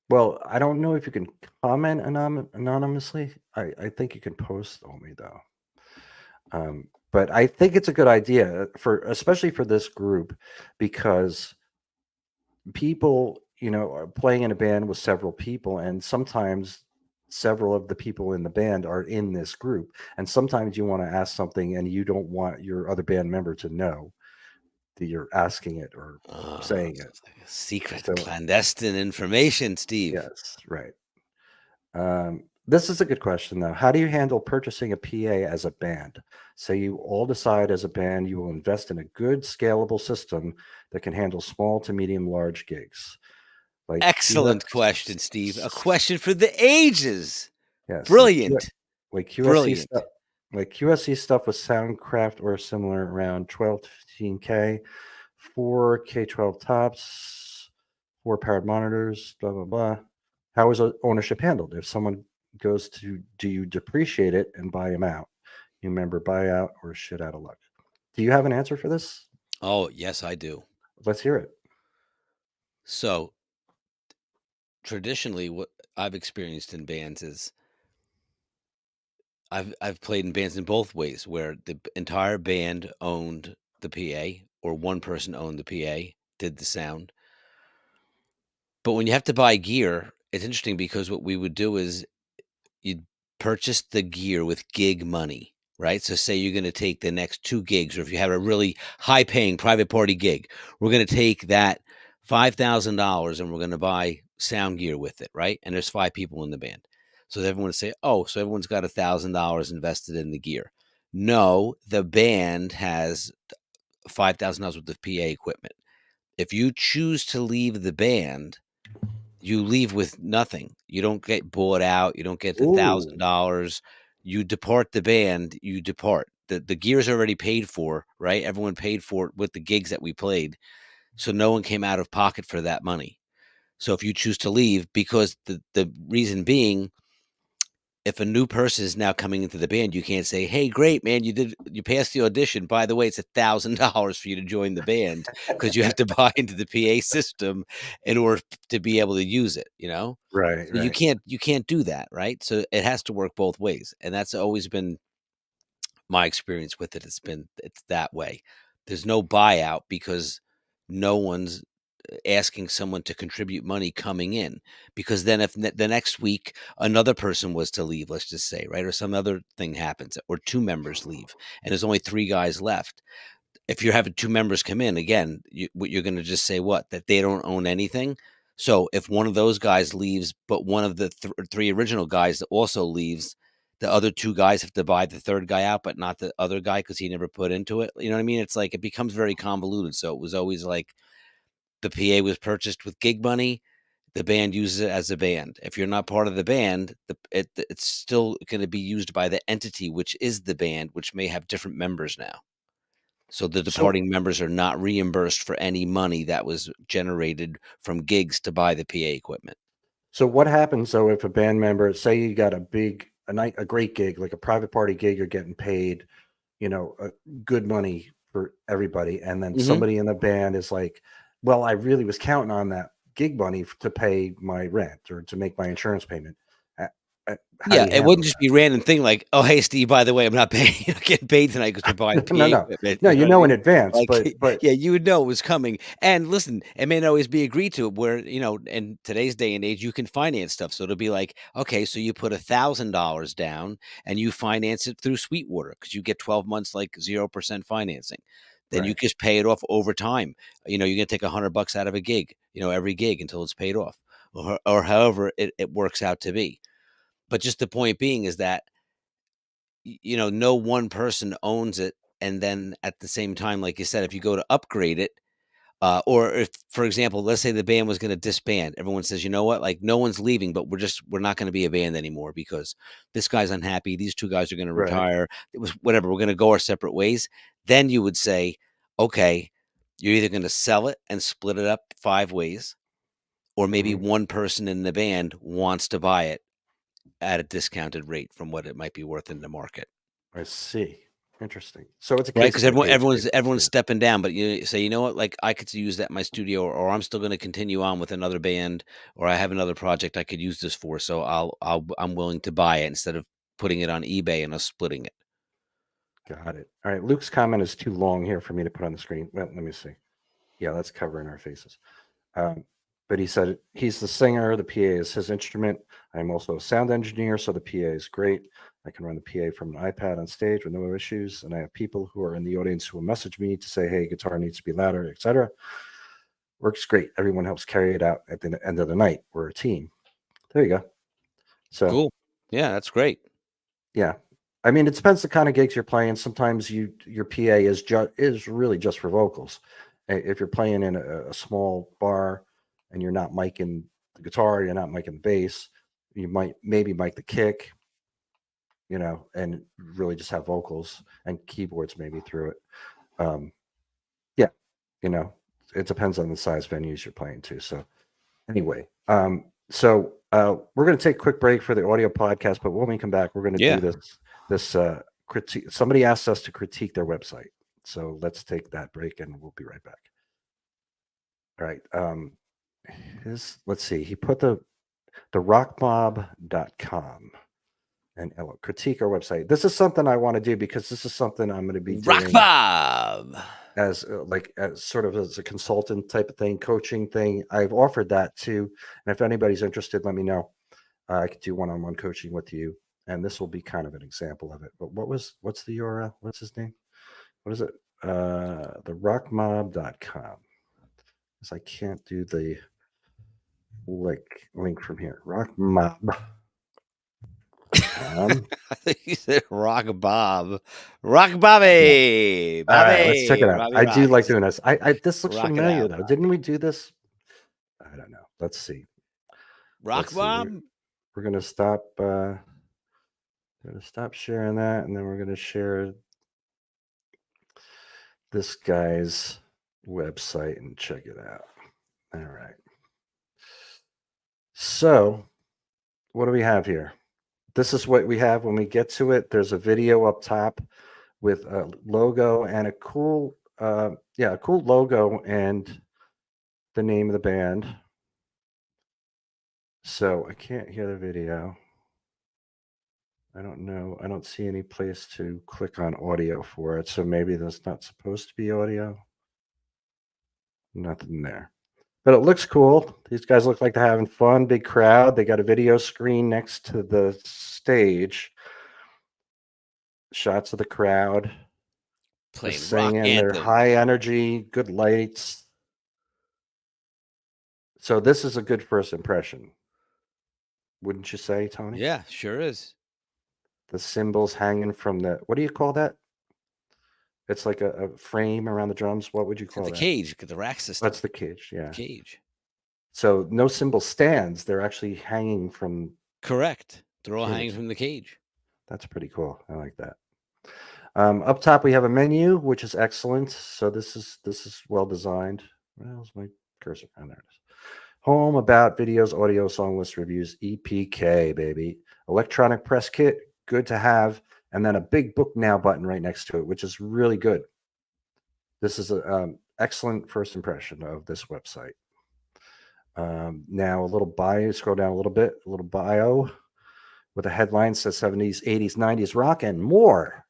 [SPEAKER 1] Well, I don't know if you can comment anonymously. I think you can post only though. But I think it's a good idea especially for this group, because people, are playing in a band with several people, and sometimes several of the people in the band are in this group, and sometimes you want to ask something and you don't want your other band member to know that you're asking it or saying it.
[SPEAKER 2] Like secret, clandestine information, Steve.
[SPEAKER 1] Yes, right. This is a good question, though. How do you handle purchasing a PA as a band? Say you all decide as a band you will invest in a good, scalable system that can handle small to medium large gigs.
[SPEAKER 2] Excellent question, Steve. A question for the ages.
[SPEAKER 1] Yes.
[SPEAKER 2] Brilliant.
[SPEAKER 1] Like QSC stuff. Like QSC stuff with Soundcraft or similar, around 12 to 15K, 4 K12 tops, 4 powered monitors, blah, blah, blah. How is ownership handled? If someone goes to, do you depreciate it and buy them out? You remember buyout or shit out of luck? Do you have an answer for this?
[SPEAKER 2] Oh, yes, I do.
[SPEAKER 1] Let's hear it.
[SPEAKER 2] So traditionally, what I've experienced in bands is I've played in bands in both ways, where the entire band owned the PA or one person owned the PA, did the sound. But when you have to buy gear, it's interesting because what we would do is you'd purchase the gear with gig money, right? So say you're going to take the next 2 gigs, or if you have a really high paying private party gig, we're going to take that $5,000 and we're going to buy sound gear with it, right? And there's 5 people in the band. So everyone would say, oh, so everyone's got $1,000 invested in the gear. No, the band has $5,000 worth of PA equipment. If you choose to leave the band, you leave with nothing. You don't get bought out. You don't get the $1,000. You depart the band. You depart. The gear's already paid for, right? Everyone paid for it with the gigs that we played. So no one came out of pocket for that money. So if you choose to leave, because the reason being, if a new person is now coming into the band, you can't say, hey, great, man, you passed the audition. By the way, it's $1,000 for you to join the band, because you have to buy into the PA system in order to be able to use it,
[SPEAKER 1] Right.
[SPEAKER 2] So you can't do that, right? So it has to work both ways. And that's always been my experience with it. It's that way. There's no buyout because no one's asking someone to contribute money coming in, because then if the next week another person was to leave, let's just say, right, or some other thing happens, or 2 members leave and there's only 3 guys left, if you're having two members come in again, you're going to just say that they don't own anything. So if one of those guys leaves, but one of the three original guys also leaves, the other two guys have to buy the third guy out, but not the other guy because he never put into it. You know what I mean? It's like it becomes very convoluted. So it was always like the PA was purchased with gig money. The band uses it as a band. If you're not part of the band, it's still going to be used by the entity, which is the band, which may have different members now. So the
[SPEAKER 1] So,
[SPEAKER 2] departing members are not reimbursed for any money that was generated from gigs to buy the PA equipment.
[SPEAKER 1] so what happens though if a band member, say you got a great gig, like a private party gig, you're getting paid, good money for everybody, and then somebody in the band is like, well, I really was counting on that gig money to pay my rent or to make my insurance payment. How do
[SPEAKER 2] Yeah,
[SPEAKER 1] you
[SPEAKER 2] it
[SPEAKER 1] handle
[SPEAKER 2] wouldn't just be random thing like, "Oh, hey, Steve, by the way, I'm not getting paid tonight because we're buying
[SPEAKER 1] that?
[SPEAKER 2] PA
[SPEAKER 1] No,
[SPEAKER 2] equipment."
[SPEAKER 1] no,
[SPEAKER 2] You know what I
[SPEAKER 1] in
[SPEAKER 2] mean?
[SPEAKER 1] advance,
[SPEAKER 2] Like,
[SPEAKER 1] but
[SPEAKER 2] yeah, you would know it was coming. And listen, it may not always be agreed to where, in today's day and age, you can finance stuff. So it'll be like, okay, so you put $1,000 down and you finance it through Sweetwater because you get 12 months like 0% financing. Then you
[SPEAKER 1] right,
[SPEAKER 2] just pay it off over time. You're gonna take $100 out of a gig, every gig until it's paid off, or however it works out to be. But just the point being is that no one person owns it. And then at the same time, like you said, if you go to upgrade it, or if, for example, let's say the band was going to disband, everyone says, you know what, like no one's leaving, but we're not going to be a band anymore because this guy's unhappy. These two guys are going to
[SPEAKER 1] right.
[SPEAKER 2] retire. It was whatever. We're going to go our separate ways. Then you would say, okay, you're either going to sell it and split it up 5 ways, or maybe
[SPEAKER 1] Mhm.
[SPEAKER 2] one person in the band wants to buy it at a discounted rate from what it might be worth in the market.
[SPEAKER 1] I see. Interesting. So it's a
[SPEAKER 2] Right,
[SPEAKER 1] case
[SPEAKER 2] because
[SPEAKER 1] by case
[SPEAKER 2] everyone's
[SPEAKER 1] basis.
[SPEAKER 2] everyone's
[SPEAKER 1] Yeah.
[SPEAKER 2] stepping down, but you say, "You know what? Like, I could use that in my studio, or I'm still gonna continue on with another band, or I have another project I could use this for, so I'm willing to buy it instead of putting it on eBay and us splitting it."
[SPEAKER 1] Got it. All right. Luke's comment is too long here for me to put on the screen. Well, let me see. Yeah, that's covering our faces. But he said he's the singer. The PA is his instrument. I'm also a sound engineer, so the PA is great. I can run the PA from an iPad on stage with no issues. And I have people who are in the audience who will message me to say, "Hey, guitar needs to be louder, etc." Works great. Everyone helps carry it out at the end of the night. We're a team. There you go. So
[SPEAKER 2] Cool. Yeah, that's great.
[SPEAKER 1] yeah, I mean, it depends the kind of gigs you're playing. Sometimes your PA is really just for vocals. If you're playing in a small bar and you're not micing the guitar, you're not micing the bass, you might maybe mic the kick, and really just have vocals and keyboards maybe through it. Yeah, you know, it depends on the size venues you're playing to. So anyway, we're going to take a quick break for the audio podcast, but when we come back, we're going to
[SPEAKER 2] Yeah.
[SPEAKER 1] do this critique. Somebody asked us to critique their website, so let's take that break and we'll be right back. All right. Let's see. He put the rockmob.com and critique our website. This is something I want to do because this is something I'm going to be
[SPEAKER 2] Rock
[SPEAKER 1] doing
[SPEAKER 2] Bob.
[SPEAKER 1] as sort of as a consultant type of thing, coaching thing. I've offered that too, and if anybody's interested, let me know. I could do one-on-one coaching with you, and this will be kind of an example of it. But what's the URL? What's his name? What is it? The rockmob.com. Because I can't do the link from here. Rockmob.
[SPEAKER 2] You said Rock Bob. Rock Bobby.
[SPEAKER 1] All right, let's check it
[SPEAKER 2] Bobby.
[SPEAKER 1] out.
[SPEAKER 2] Bobby
[SPEAKER 1] I do like
[SPEAKER 2] rocks.
[SPEAKER 1] doing this. I this looks
[SPEAKER 2] Rock it
[SPEAKER 1] familiar
[SPEAKER 2] out.
[SPEAKER 1] though. Didn't we do this? I don't know. Let's see.
[SPEAKER 2] Rock
[SPEAKER 1] Let's see.
[SPEAKER 2] Bob?
[SPEAKER 1] We're gonna stop. Gonna stop sharing that, and then we're gonna share this guy's website and check it out. All right. So, what do we have here? This is what we have when we get to it. There's a video up top with a logo and a cool logo and the name of the band. So I can't hear the video. I don't know. I don't see any place to click on audio for it. So maybe that's not supposed to be audio. Nothing there. But it looks cool. These guys look like they're having fun. Big crowd. They got a video screen next to the stage. Shots of the crowd.
[SPEAKER 2] playing
[SPEAKER 1] Just
[SPEAKER 2] rock
[SPEAKER 1] singing. They're
[SPEAKER 2] anthems.
[SPEAKER 1] high energy, good lights. So this is a good first impression, wouldn't you say, Tony?
[SPEAKER 2] Yeah, sure is.
[SPEAKER 1] The cymbals hanging from the, what do you call that? It's like a frame around the drums. What would you call
[SPEAKER 2] The
[SPEAKER 1] that?
[SPEAKER 2] cage, the rack system.
[SPEAKER 1] That's the cage. Yeah.
[SPEAKER 2] Cage.
[SPEAKER 1] So no cymbal stands. They're actually hanging from.
[SPEAKER 2] Correct. They're all hanging
[SPEAKER 1] Cage.
[SPEAKER 2] from the cage.
[SPEAKER 1] That's pretty cool. I like that. Up top we have a menu, which is excellent. So this is well designed. Where's my cursor? Oh, there it is. Home, about, videos, audio, song list, reviews, EPK, baby. Electronic press kit, good to have. And then a big book now button right next to it, which is really good. This is an excellent first impression of this website. Now a little bio, scroll down a little bit, a little bio with a headline says 70s, 80s, 90s rock and more.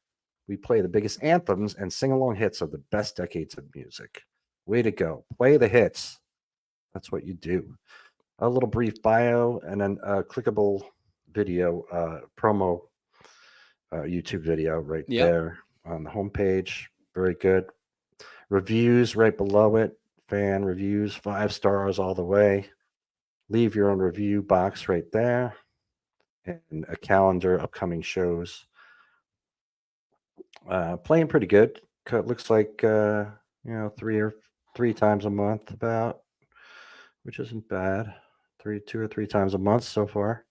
[SPEAKER 1] We play the biggest anthems and sing along hits of the best decades of music. Way to go. Play the hits. That's what you do. A little brief bio and then a clickable video promo YouTube video right there on the homepage. Very good. Reviews right below it. Fan reviews, 5 stars all the way. Leave your own review box right there. And a calendar, upcoming shows. Playing pretty good. Looks like 3 times a month about, which isn't bad. 2 or 3 times a month so far.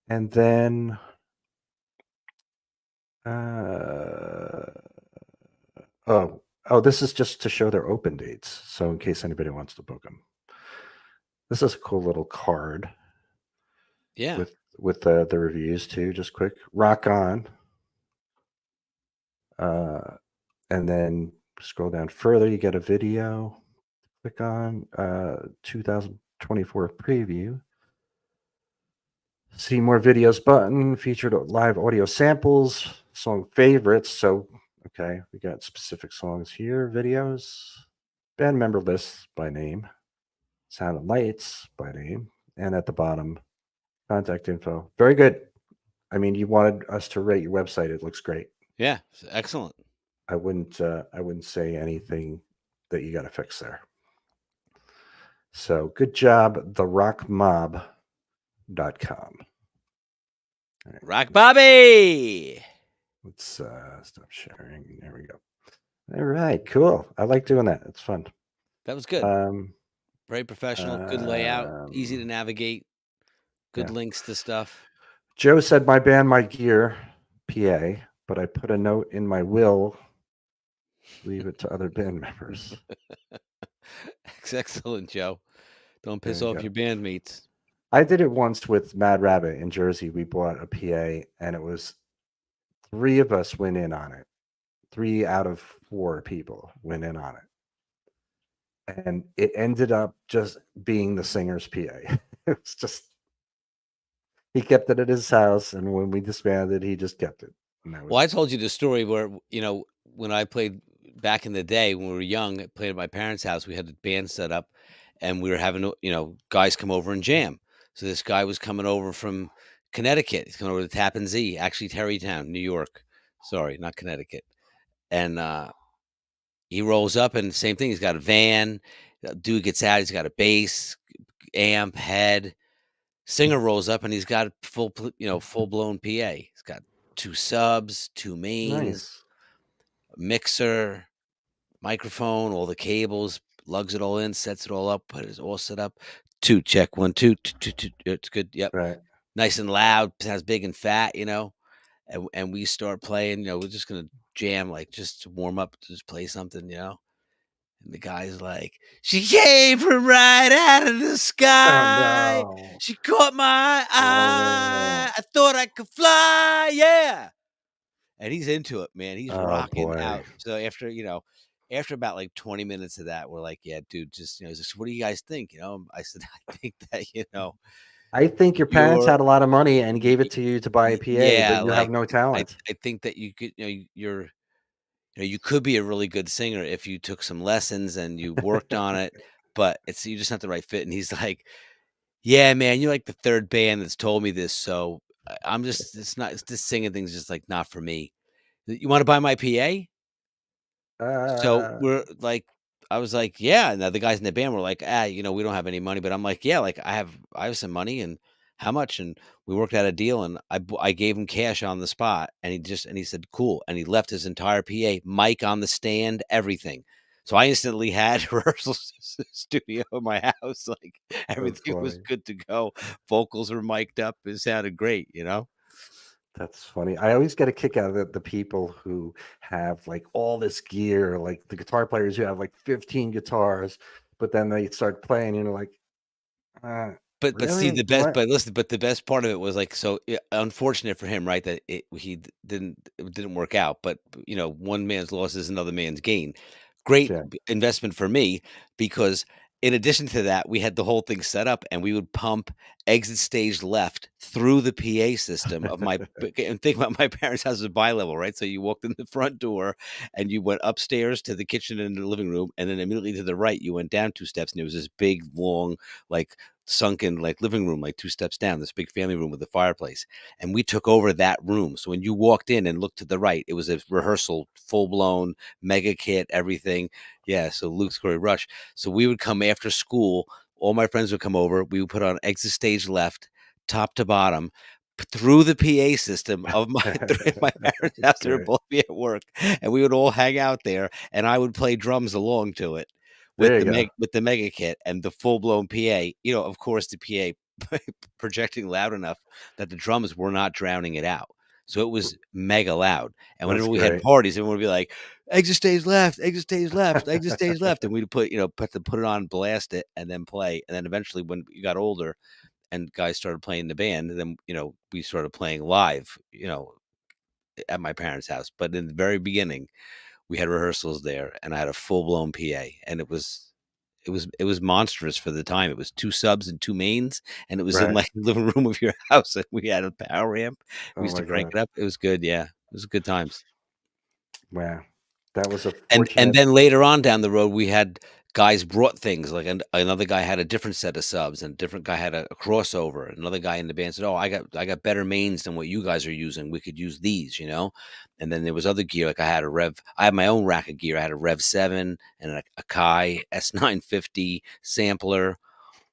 [SPEAKER 1] And then this is just to show their open dates. So in case anybody wants to book them. This is a cool little card.
[SPEAKER 2] Yeah.
[SPEAKER 1] With the reviews too, just quick. Rock on. And then scroll down further, you get a video. Click on 2024 preview. See more videos button, featured live audio samples, song favorites. So, okay, we got specific songs here, videos, band member lists by name, sound and lights by name, and at the bottom, contact info. Very good. I mean, you wanted us to rate your website. It looks great.
[SPEAKER 2] Yeah, excellent.
[SPEAKER 1] I wouldn't say anything that you got to fix there. So good job, therockmob.com. Right.
[SPEAKER 2] Rock Bobby.
[SPEAKER 1] Let's stop sharing. There we go. All right, cool. I like doing that. It's fun.
[SPEAKER 2] That was good. Very professional, good layout, easy to navigate, good links to stuff.
[SPEAKER 1] Joe said, my band, my gear, PA, but I put a note in my will, leave it to other band members.
[SPEAKER 2] Excellent, Joe. Don't piss off your bandmates.
[SPEAKER 1] I did it once with Mad Rabbit in Jersey. We bought a PA, and it was 3 of us went in on it. 3 out of 4 people went in on it. And it ended up just being the singer's PA. It was just, he kept it at his house, and when we disbanded, he just kept it.
[SPEAKER 2] Well, I told you the story where, when I played back in the day when we were young, I played at my parents' house. We had a band set up, and we were having, guys come over and jam. So this guy was coming over from Connecticut. He's coming over to Tappan Zee, actually Terrytown, New York. Sorry, not Connecticut. And he rolls up, and same thing. He's got a van. Dude gets out. He's got a bass, amp, head. Singer rolls up, and he's got a full-blown PA. He's got 2 subs, 2 mains, mixer, microphone, all the cables, lugs it all in, sets it all up, put it all set up. 2, check, 1, 2, 2, 2. It's good. Yep.
[SPEAKER 1] Right.
[SPEAKER 2] Nice and loud, sounds big and fat, and we start playing, we're just going to jam, like just to warm up, just play something, And the guy's like, she came from right out of the sky.
[SPEAKER 1] Oh, no.
[SPEAKER 2] She caught my eye. I thought I could fly. Yeah. And he's into it, man. He's rocking out. So after about like 20 minutes of that, we're like, yeah, dude, just, he's like, so what do you guys think? I said, I think that,
[SPEAKER 1] I think your parents had a lot of money and gave it to you to buy a PA, but you have no talent.
[SPEAKER 2] I think that you could, you could be a really good singer if you took some lessons and you worked on it, but you just not the right fit. And he's like, yeah, man, you're like the 3rd band that's told me this. So I'm just, this singing thing's just like not for me. You want to buy my PA? So
[SPEAKER 1] Uh,
[SPEAKER 2] we're like, I was like, yeah. And the other guys in the band were like, we don't have any money, but I'm like, yeah, like I have some money, and how much? And we worked out a deal, and I gave him cash on the spot, and he said, cool. And he left his entire PA, mic on the stand, everything. So I instantly had a rehearsal studio in my house. Like
[SPEAKER 1] that's
[SPEAKER 2] everything was
[SPEAKER 1] funny.
[SPEAKER 2] good to go. Vocals were mic'd up. It sounded great.
[SPEAKER 1] That's funny. I always get a kick out of the people who have like all this gear, like the guitar players who have like 15 guitars, but then they start playing, and you're like,
[SPEAKER 2] But see,
[SPEAKER 1] really? What?
[SPEAKER 2] but the best part of it was, like, so, unfortunate for him, right, that it didn't work out, but, one man's loss is another man's gain. Great
[SPEAKER 1] Yeah.
[SPEAKER 2] investment for me, because in addition to that, we had the whole thing set up, and we would pump exit stage left through the PA system of my and think about my parents' house is bi-level, right? So you walked in the front door, and you went upstairs to the kitchen and the living room, and then immediately to the right, you went down 2 steps, and there was this big, long, like, sunken, like, living room, like 2 steps down, this big family room with a fireplace, and we took over that room. So when you walked in and looked to the right, it was a rehearsal, full-blown mega kit, everything. Yeah, so Luke's Corey Rush. So we would come after school, all my friends would come over, we would put on exit stage left, top to bottom, through the PA system of my my parents' house. They were
[SPEAKER 1] Great.
[SPEAKER 2] both be at work, and we would all hang out there, and I would play drums along to it
[SPEAKER 1] There you go.
[SPEAKER 2] with the mega kit and the full blown PA. Of course, the PA projecting loud enough that the drums were not drowning it out. So it was mega loud. And
[SPEAKER 1] That's
[SPEAKER 2] whenever we had
[SPEAKER 1] great.
[SPEAKER 2] parties, everyone would be like, exit stage left, exit stage left, exit stage left. And we'd put it on, blast it, and then play. And then eventually, when you got older and guys started playing the band, then, we started playing live, at my parents' house. But in the very beginning, we had rehearsals there, and I had a full blown PA, and it was monstrous for the time. It was 2 subs and 2 mains, and it was in,
[SPEAKER 1] Right.
[SPEAKER 2] like, the living room of your house, and we had a power amp. We
[SPEAKER 1] Oh
[SPEAKER 2] used to
[SPEAKER 1] my
[SPEAKER 2] crank
[SPEAKER 1] gosh.
[SPEAKER 2] it up. It was good, yeah. It was good times.
[SPEAKER 1] Wow. That was a
[SPEAKER 2] And
[SPEAKER 1] fortunate.
[SPEAKER 2] then later on down the road, we had guys brought things, like, another guy had a different set of subs, and a different guy had a crossover. Another guy in the band said, "Oh, I got better mains than what you guys are using. We could use these." And then there was other gear, like I had my own rack of gear. I had a Rev 7 and a Kai S950 sampler.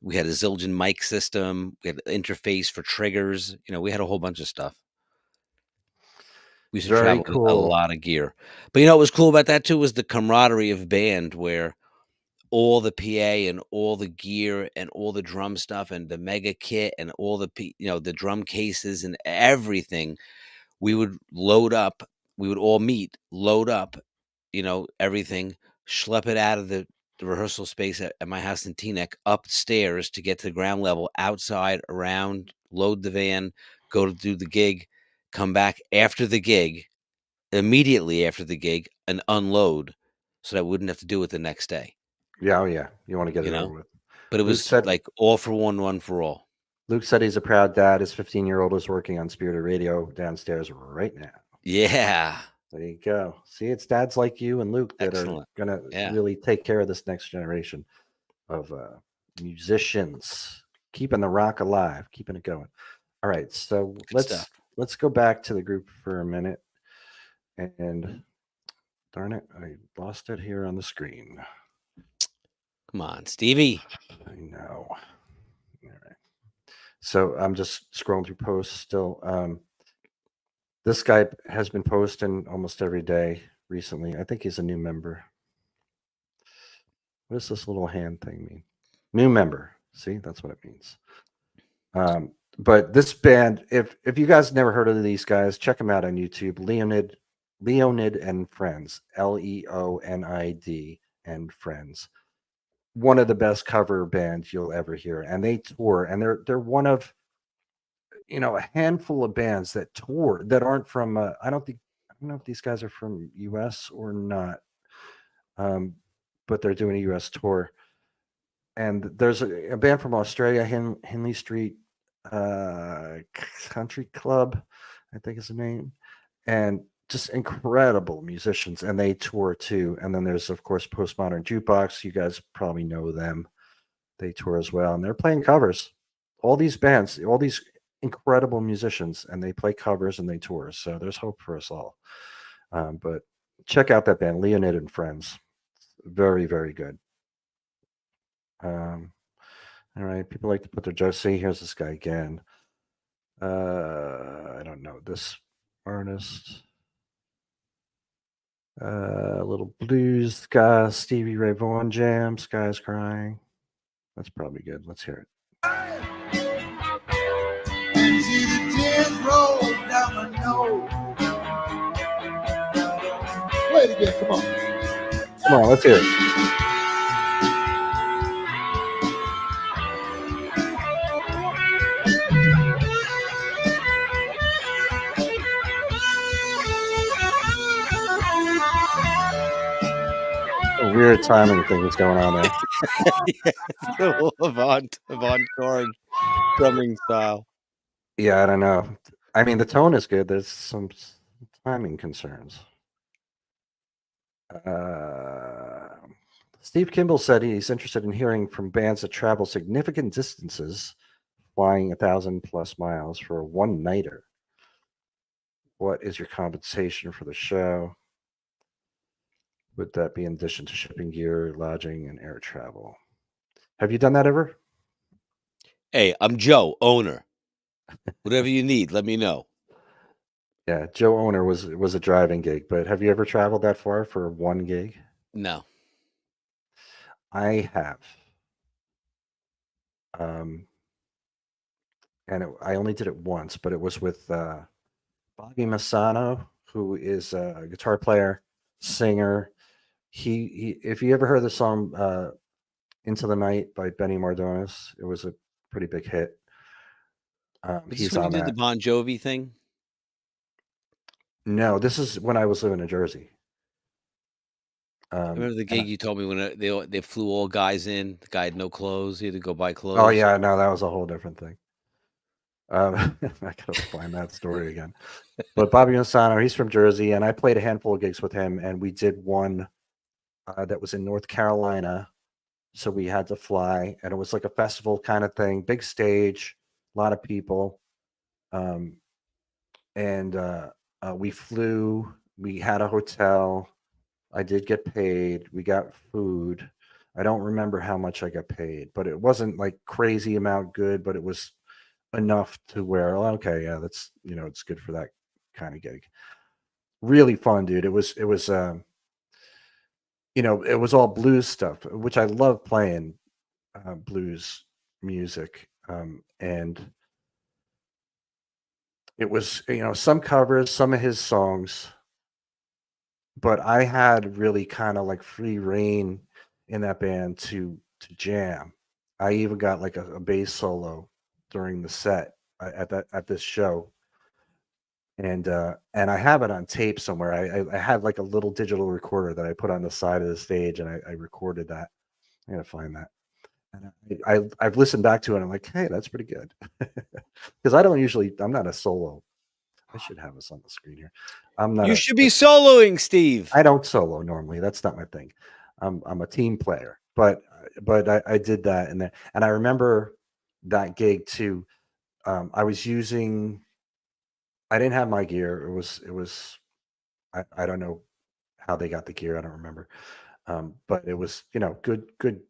[SPEAKER 2] We had a Zildjian mic system. We had an interface for triggers. We had a whole bunch of stuff. We used to
[SPEAKER 1] Very
[SPEAKER 2] travel with a
[SPEAKER 1] cool.
[SPEAKER 2] lot of gear. But what was cool about that too was the camaraderie of band, where all the PA and all the gear and all the drum stuff and the mega kit and all the drum cases and everything, we would load up. We would all meet, load up, everything, schlep it out of the rehearsal space at my house in Teaneck upstairs to get to the ground level, outside, around, load the van, go to do the gig, come back after the gig, immediately after the gig, and unload, so that I wouldn't have to do it the next day,
[SPEAKER 1] Yeah, oh yeah. You want to get
[SPEAKER 2] you
[SPEAKER 1] it
[SPEAKER 2] know?
[SPEAKER 1] over with.
[SPEAKER 2] But it
[SPEAKER 1] Luke
[SPEAKER 2] was
[SPEAKER 1] said
[SPEAKER 2] like all for one for all.
[SPEAKER 1] Luke said he's a proud dad. His 15-year-old is working on Spirited Radio downstairs right now.
[SPEAKER 2] Yeah.
[SPEAKER 1] There you go. See, it's dads like you and Luke that are
[SPEAKER 2] Excellent.
[SPEAKER 1] gonna
[SPEAKER 2] Yeah.
[SPEAKER 1] really take care of this next generation of musicians, keeping the rock alive, keeping it going. All right, so
[SPEAKER 2] Good stuff.
[SPEAKER 1] let's go back to the group for a minute. And darn it, I lost it here on the screen.
[SPEAKER 2] Come on, Stevie.
[SPEAKER 1] I know. All right. So I'm just scrolling through posts still. This guy has been posting almost every day recently. I think he's a new member. What does this little hand thing mean? New member. See, that's what it means. But this band, if you guys never heard of these guys, check them out on YouTube. Leonid and Friends. Leonid and Friends. One of the best cover bands you'll ever hear, and they tour, and they're one of a handful of bands that tour that aren't from. I don't know if these guys are from U.S. or not, but they're doing a U.S. tour. And there's a band from Australia, Henley Street Country Club, I think is the name, and just incredible musicians, and they tour too. And then there's of course Postmodern Jukebox. You guys probably know them. They tour as well, and they're playing covers. All these bands, all these incredible musicians, and they play covers and they tour. So there's hope for us all. But check out that band, Leonid and Friends. Very, very good. All right. People like to put their jokes. See, here's this guy again. I don't know this artist. Little blues guy, Stevie Ray Vaughan jam. Sky's crying. That's probably good. Let's hear it.
[SPEAKER 4] See the tears roll down my nose. Play it again, come on.
[SPEAKER 1] Come on, let's hear it. A weird timing thing is going on there.
[SPEAKER 2] The avant-garde drumming style.
[SPEAKER 1] Yeah, I don't know. I mean, the tone is good. There's some timing concerns. Steve Kimball said he's interested in hearing from bands that travel significant distances, flying 1,000+ miles for a one-nighter. What is your compensation for the show? Would that be in addition to shipping gear, lodging, and air travel? Have you done that ever?
[SPEAKER 2] Hey, I'm Joe, owner. Whatever you need, let me know.
[SPEAKER 1] Yeah, Joe Owner was a driving gig, but have you ever traveled that far for one gig?
[SPEAKER 2] No.
[SPEAKER 1] I have. And I only did it once, but it was with Bobby Massano, who is a guitar player, singer. He if you ever heard the song Into the Night by Benny Mardones, it was a pretty big hit.
[SPEAKER 2] Was this
[SPEAKER 1] He's
[SPEAKER 2] when you
[SPEAKER 1] on
[SPEAKER 2] did
[SPEAKER 1] that.
[SPEAKER 2] the Bon Jovi thing?
[SPEAKER 1] No, this is when I was living in Jersey.
[SPEAKER 2] I remember the
[SPEAKER 1] and
[SPEAKER 2] gig you told me when they flew all guys in. The guy had no clothes. He had to go buy clothes.
[SPEAKER 1] Oh yeah, no, that was a whole different thing. I gotta find that story again. But Bobby Massano, he's from Jersey, and I played a handful of gigs with him, and we did one that was in North Carolina. So we had to fly, and it was like a festival kind of thing, big stage, a lot of people. And we flew, we had a hotel. I did get paid. We got food. I don't remember how much I got paid, but it wasn't like crazy amount good, but it was enough to where, oh, okay, yeah, that's, it's good for that kind of gig. Really fun, dude. It was it was all blues stuff, which I love playing blues music. And it was, some covers, some of his songs, but I had really kind of like free reign in that band to jam. I even got like a bass solo during the set at this show. And I have it on tape somewhere. I had like a little digital recorder that I put on the side of the stage, and I recorded that. I gotta find that. And I've listened back to it. And I'm like, hey, that's pretty good. Because I'm not a solo. I should have this on the screen here.
[SPEAKER 2] You should be soloing, Steve.
[SPEAKER 1] I don't solo normally. That's not my thing. I'm a team player. But I did that, and I remember that gig too. I was using. I didn't have my gear. It was. I don't know how they got the gear. I don't remember. But it was good,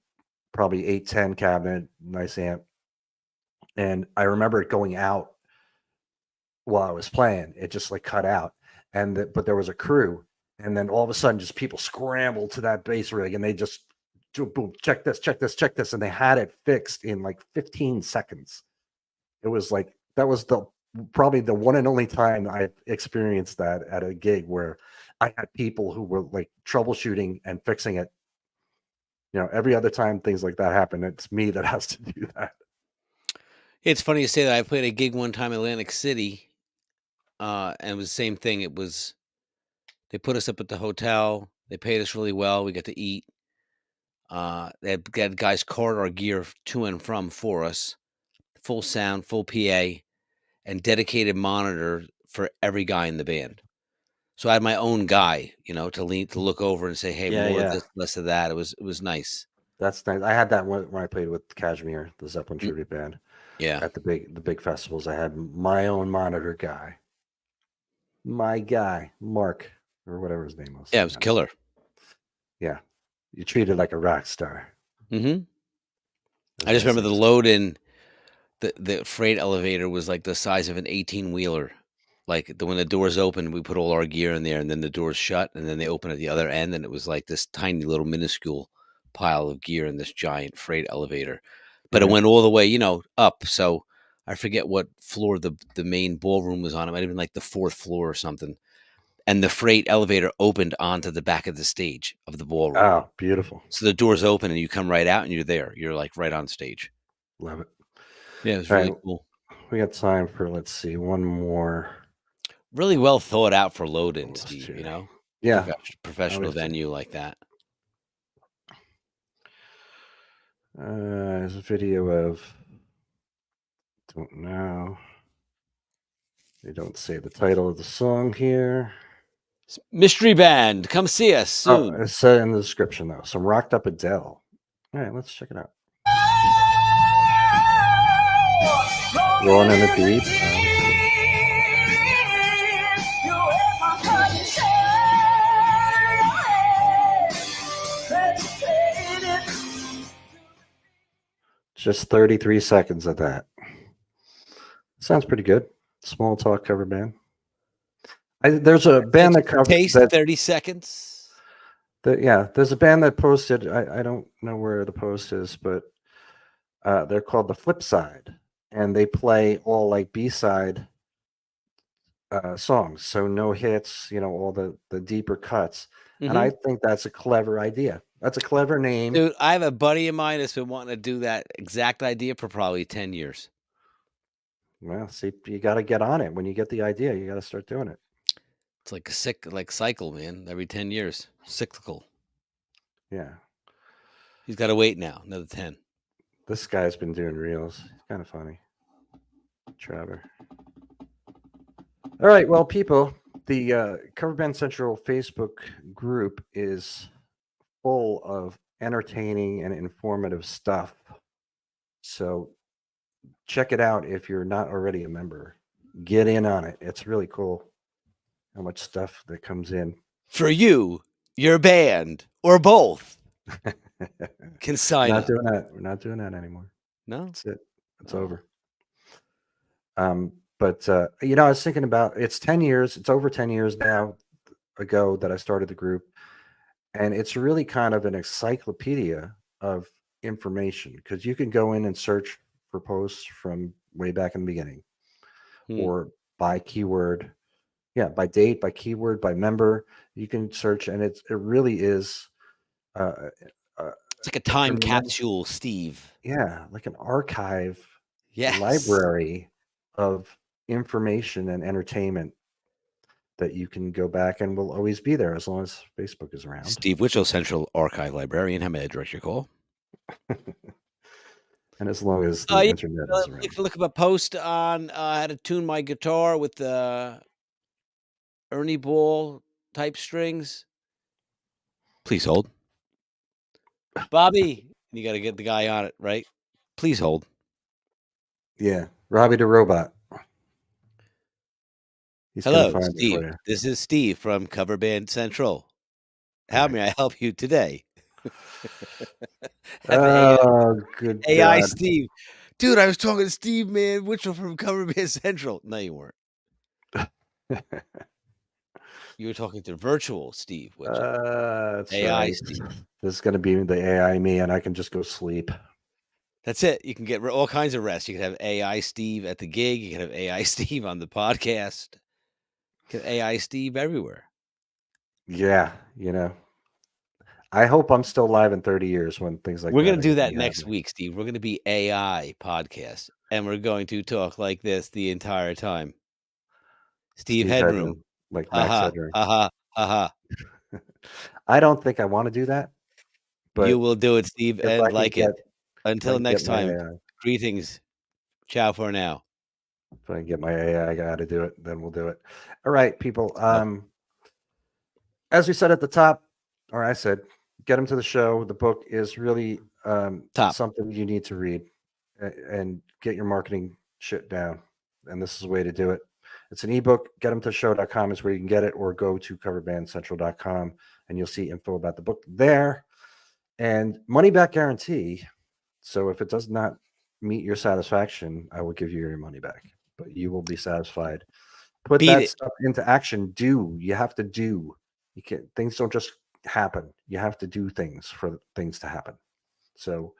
[SPEAKER 1] probably 810 cabinet, nice amp. And I remember it going out while I was playing. It just like cut out, but there was a crew, and then all of a sudden, just people scrambled to that bass rig, and they just boom, check this, and they had it fixed in like 15 seconds. It was like that was probably the one and only time I experienced that at a gig where I had people who were like troubleshooting and fixing it. Every other time things like that happen, it's me that has to do that.
[SPEAKER 2] It's funny you say that. I played a gig one time in Atlantic City, and it was the same thing. They put us up at the hotel. They paid us really well. We got to eat. They had guys cart our gear to and from for us, full sound, full PA, and dedicated monitor for every guy in the band. So I had my own guy, to look over and say, "Hey, more of this, less of that." It was nice.
[SPEAKER 1] That's nice. I had that when I played with Kashmir, the Zeppelin tribute band.
[SPEAKER 2] Yeah.
[SPEAKER 1] At the big festivals, I had my own monitor guy. My guy, Mark. or whatever his name was.
[SPEAKER 2] Yeah, it was killer.
[SPEAKER 1] Yeah, you treated like a rock star.
[SPEAKER 2] Mm-hmm.
[SPEAKER 1] As
[SPEAKER 2] I just
[SPEAKER 1] they
[SPEAKER 2] remember the
[SPEAKER 1] say.
[SPEAKER 2] load in the freight elevator was like the size of an 18-wheeler. Like when the doors open, we put all our gear in there, and then the doors shut, and then they open at the other end, and it was like this tiny little minuscule pile of gear in this giant freight elevator. But it
[SPEAKER 1] Right.
[SPEAKER 2] went all the way, up. So I forget what floor the main ballroom was on. It might have been like the 4th floor or something. And the freight elevator opened onto the back of the stage of the ballroom.
[SPEAKER 1] Oh, beautiful.
[SPEAKER 2] So the doors open, and you come right out, and you're there. You're like right on stage.
[SPEAKER 1] Love it.
[SPEAKER 2] Yeah, it was
[SPEAKER 1] All
[SPEAKER 2] really
[SPEAKER 1] right.
[SPEAKER 2] cool.
[SPEAKER 1] We got time for, let's see, one more.
[SPEAKER 2] Really well thought out for load-in,
[SPEAKER 1] Almost
[SPEAKER 2] Steve,
[SPEAKER 1] here. Yeah.
[SPEAKER 2] Professional
[SPEAKER 1] Always do.
[SPEAKER 2] venue like that.
[SPEAKER 1] There's a video of, don't know. They don't say the title of the song here.
[SPEAKER 2] Mystery Band, come see us
[SPEAKER 1] Oh,
[SPEAKER 2] soon.
[SPEAKER 1] it's said in the description though. Some rocked up Adele. All right, let's check it out. Rolling in the beat. Just 33 seconds of that. Sounds pretty good. Small Talk cover band. There's a band that covers
[SPEAKER 2] Taste
[SPEAKER 1] that.
[SPEAKER 2] 30 seconds.
[SPEAKER 1] Yeah, there's a band that posted. I don't know where the post is, but they're called The Flip Side, and they play all like B-side songs, so no hits. All the deeper cuts, and I think that's a clever idea. That's a clever name.
[SPEAKER 2] Dude, I have a buddy of mine that's been wanting to do that exact idea for probably 10 years.
[SPEAKER 1] Well, see, you got to get on it. When you get the idea, you got to start doing it.
[SPEAKER 2] It's like a cycle, man. Every 10 years, cyclical.
[SPEAKER 1] Yeah,
[SPEAKER 2] He's got to wait now, another 10.
[SPEAKER 1] this guy's been doing reels. He's kind of funny. Trevor. All right, well, people, the Cover Band Central Facebook group is full of entertaining and informative stuff. So check it out if you're not already a member. Get in on it. It's really cool how much stuff that comes in.
[SPEAKER 2] For you, your band, or both can sign
[SPEAKER 1] Not
[SPEAKER 2] up.
[SPEAKER 1] doing that. We're not doing that anymore.
[SPEAKER 2] No?
[SPEAKER 1] That's it. It's
[SPEAKER 2] Oh.
[SPEAKER 1] over. But I was thinking about, it's 10 years. It's over 10 years now ago that I started the group. And it's really kind of an encyclopedia of information, because you can go in and search for posts from way back in the beginning, or by keyword. Yeah, by date, by keyword, by member. You can search, and it really is.
[SPEAKER 2] It's like a time capsule, Steve.
[SPEAKER 1] Yeah, like an archive
[SPEAKER 2] Yes.
[SPEAKER 1] library of information and entertainment that you can go back and will always be there as long as Facebook is around.
[SPEAKER 2] Steve Witchell, Central Archive Librarian. How may I direct your call?
[SPEAKER 1] And as long as the internet is around.
[SPEAKER 2] Look up a post on how to tune my guitar with the Ernie Ball type strings. Please hold. Bobby, you got to get the guy on it, right? Please hold.
[SPEAKER 1] Yeah, Robbie the Robot. He's
[SPEAKER 2] Hello,
[SPEAKER 1] gonna find it
[SPEAKER 2] Steve.
[SPEAKER 1] for you.
[SPEAKER 2] This is Steve from Cover Band Central. How may I help you today?
[SPEAKER 1] Oh, good
[SPEAKER 2] AI
[SPEAKER 1] God.
[SPEAKER 2] Steve. Dude, I was talking to Steve Witchell from Cover Band Central. No, you weren't. You were talking to virtual Steve Witchell.
[SPEAKER 1] That's
[SPEAKER 2] AI
[SPEAKER 1] right.
[SPEAKER 2] Steve.
[SPEAKER 1] This is gonna be the AI me, and I can just go sleep.
[SPEAKER 2] That's it. You can get all kinds of rest. You can have AI Steve at the gig. You can have AI Steve on the podcast. You can have AI Steve everywhere.
[SPEAKER 1] Yeah, I hope I'm still alive in 30 years when things like
[SPEAKER 2] We're
[SPEAKER 1] that.
[SPEAKER 2] going to do that
[SPEAKER 1] be
[SPEAKER 2] next
[SPEAKER 1] happening.
[SPEAKER 2] week, Steve. We're going to be AI podcast, and we're going to talk like this the entire time. Steve Headroom.
[SPEAKER 1] Like Max
[SPEAKER 2] Ha
[SPEAKER 1] Headroom.
[SPEAKER 2] ha ha.
[SPEAKER 1] I don't think I want to do that. But
[SPEAKER 2] You will do it, Steve,
[SPEAKER 1] if I
[SPEAKER 2] and
[SPEAKER 1] can
[SPEAKER 2] like
[SPEAKER 1] get-
[SPEAKER 2] it. Until
[SPEAKER 1] I can
[SPEAKER 2] next
[SPEAKER 1] get my
[SPEAKER 2] time,
[SPEAKER 1] AI.
[SPEAKER 2] greetings. Ciao for now.
[SPEAKER 1] If I can get my AI guy to do it, then we'll do it. All right, people. As we said at the top, or I said, get them to the show. The book is really
[SPEAKER 2] Top.
[SPEAKER 1] something you need to read and get your marketing shit down. And this is the way to do it. It's an ebook. GetEmToShow.com is where you can get it, or go to CoverBandCentral.com and you'll see info about the book there. And money back guarantee. So if it does not meet your satisfaction, I will give you your money back, but you will be satisfied. Put
[SPEAKER 2] Beat
[SPEAKER 1] that
[SPEAKER 2] it.
[SPEAKER 1] stuff into action. You have to do. You can't, things don't just happen. You have to do things for things to happen. So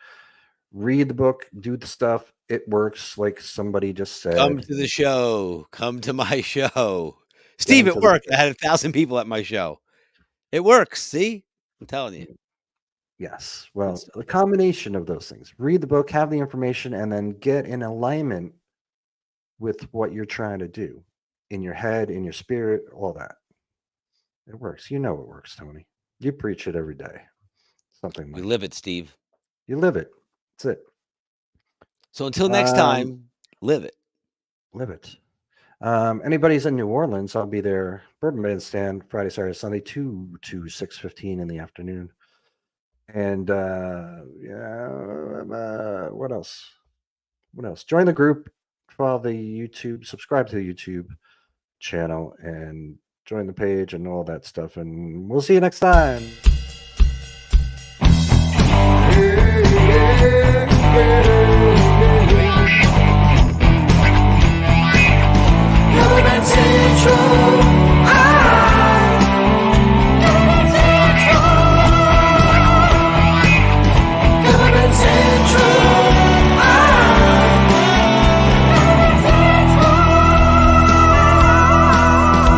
[SPEAKER 1] read the book, do the stuff. It works, like somebody just said.
[SPEAKER 2] Come to the show. Come to my show. Steve, it
[SPEAKER 1] into the
[SPEAKER 2] worked.
[SPEAKER 1] show.
[SPEAKER 2] I had 1,000 people at my show. It works. See? I'm telling you.
[SPEAKER 1] Yes. Well,
[SPEAKER 2] stuff.
[SPEAKER 1] the combination of those things. Read the book, have the information, and then get in alignment with what you're trying to do in your head, in your spirit, all that. It works. You know it works, Tony. You preach it every day. Something
[SPEAKER 2] We
[SPEAKER 1] like
[SPEAKER 2] live it, Steve.
[SPEAKER 1] you live it. That's it.
[SPEAKER 2] So until next
[SPEAKER 1] Um,
[SPEAKER 2] time, live it.
[SPEAKER 1] Live it. Anybody's in New Orleans, I'll be there. Bourbon Bandstand Friday, Saturday, Sunday, 2 to 6:15 in the afternoon. And what else? What else? Join the group, follow the YouTube, subscribe to the YouTube channel, and join the page and all that stuff. And we'll see you next time.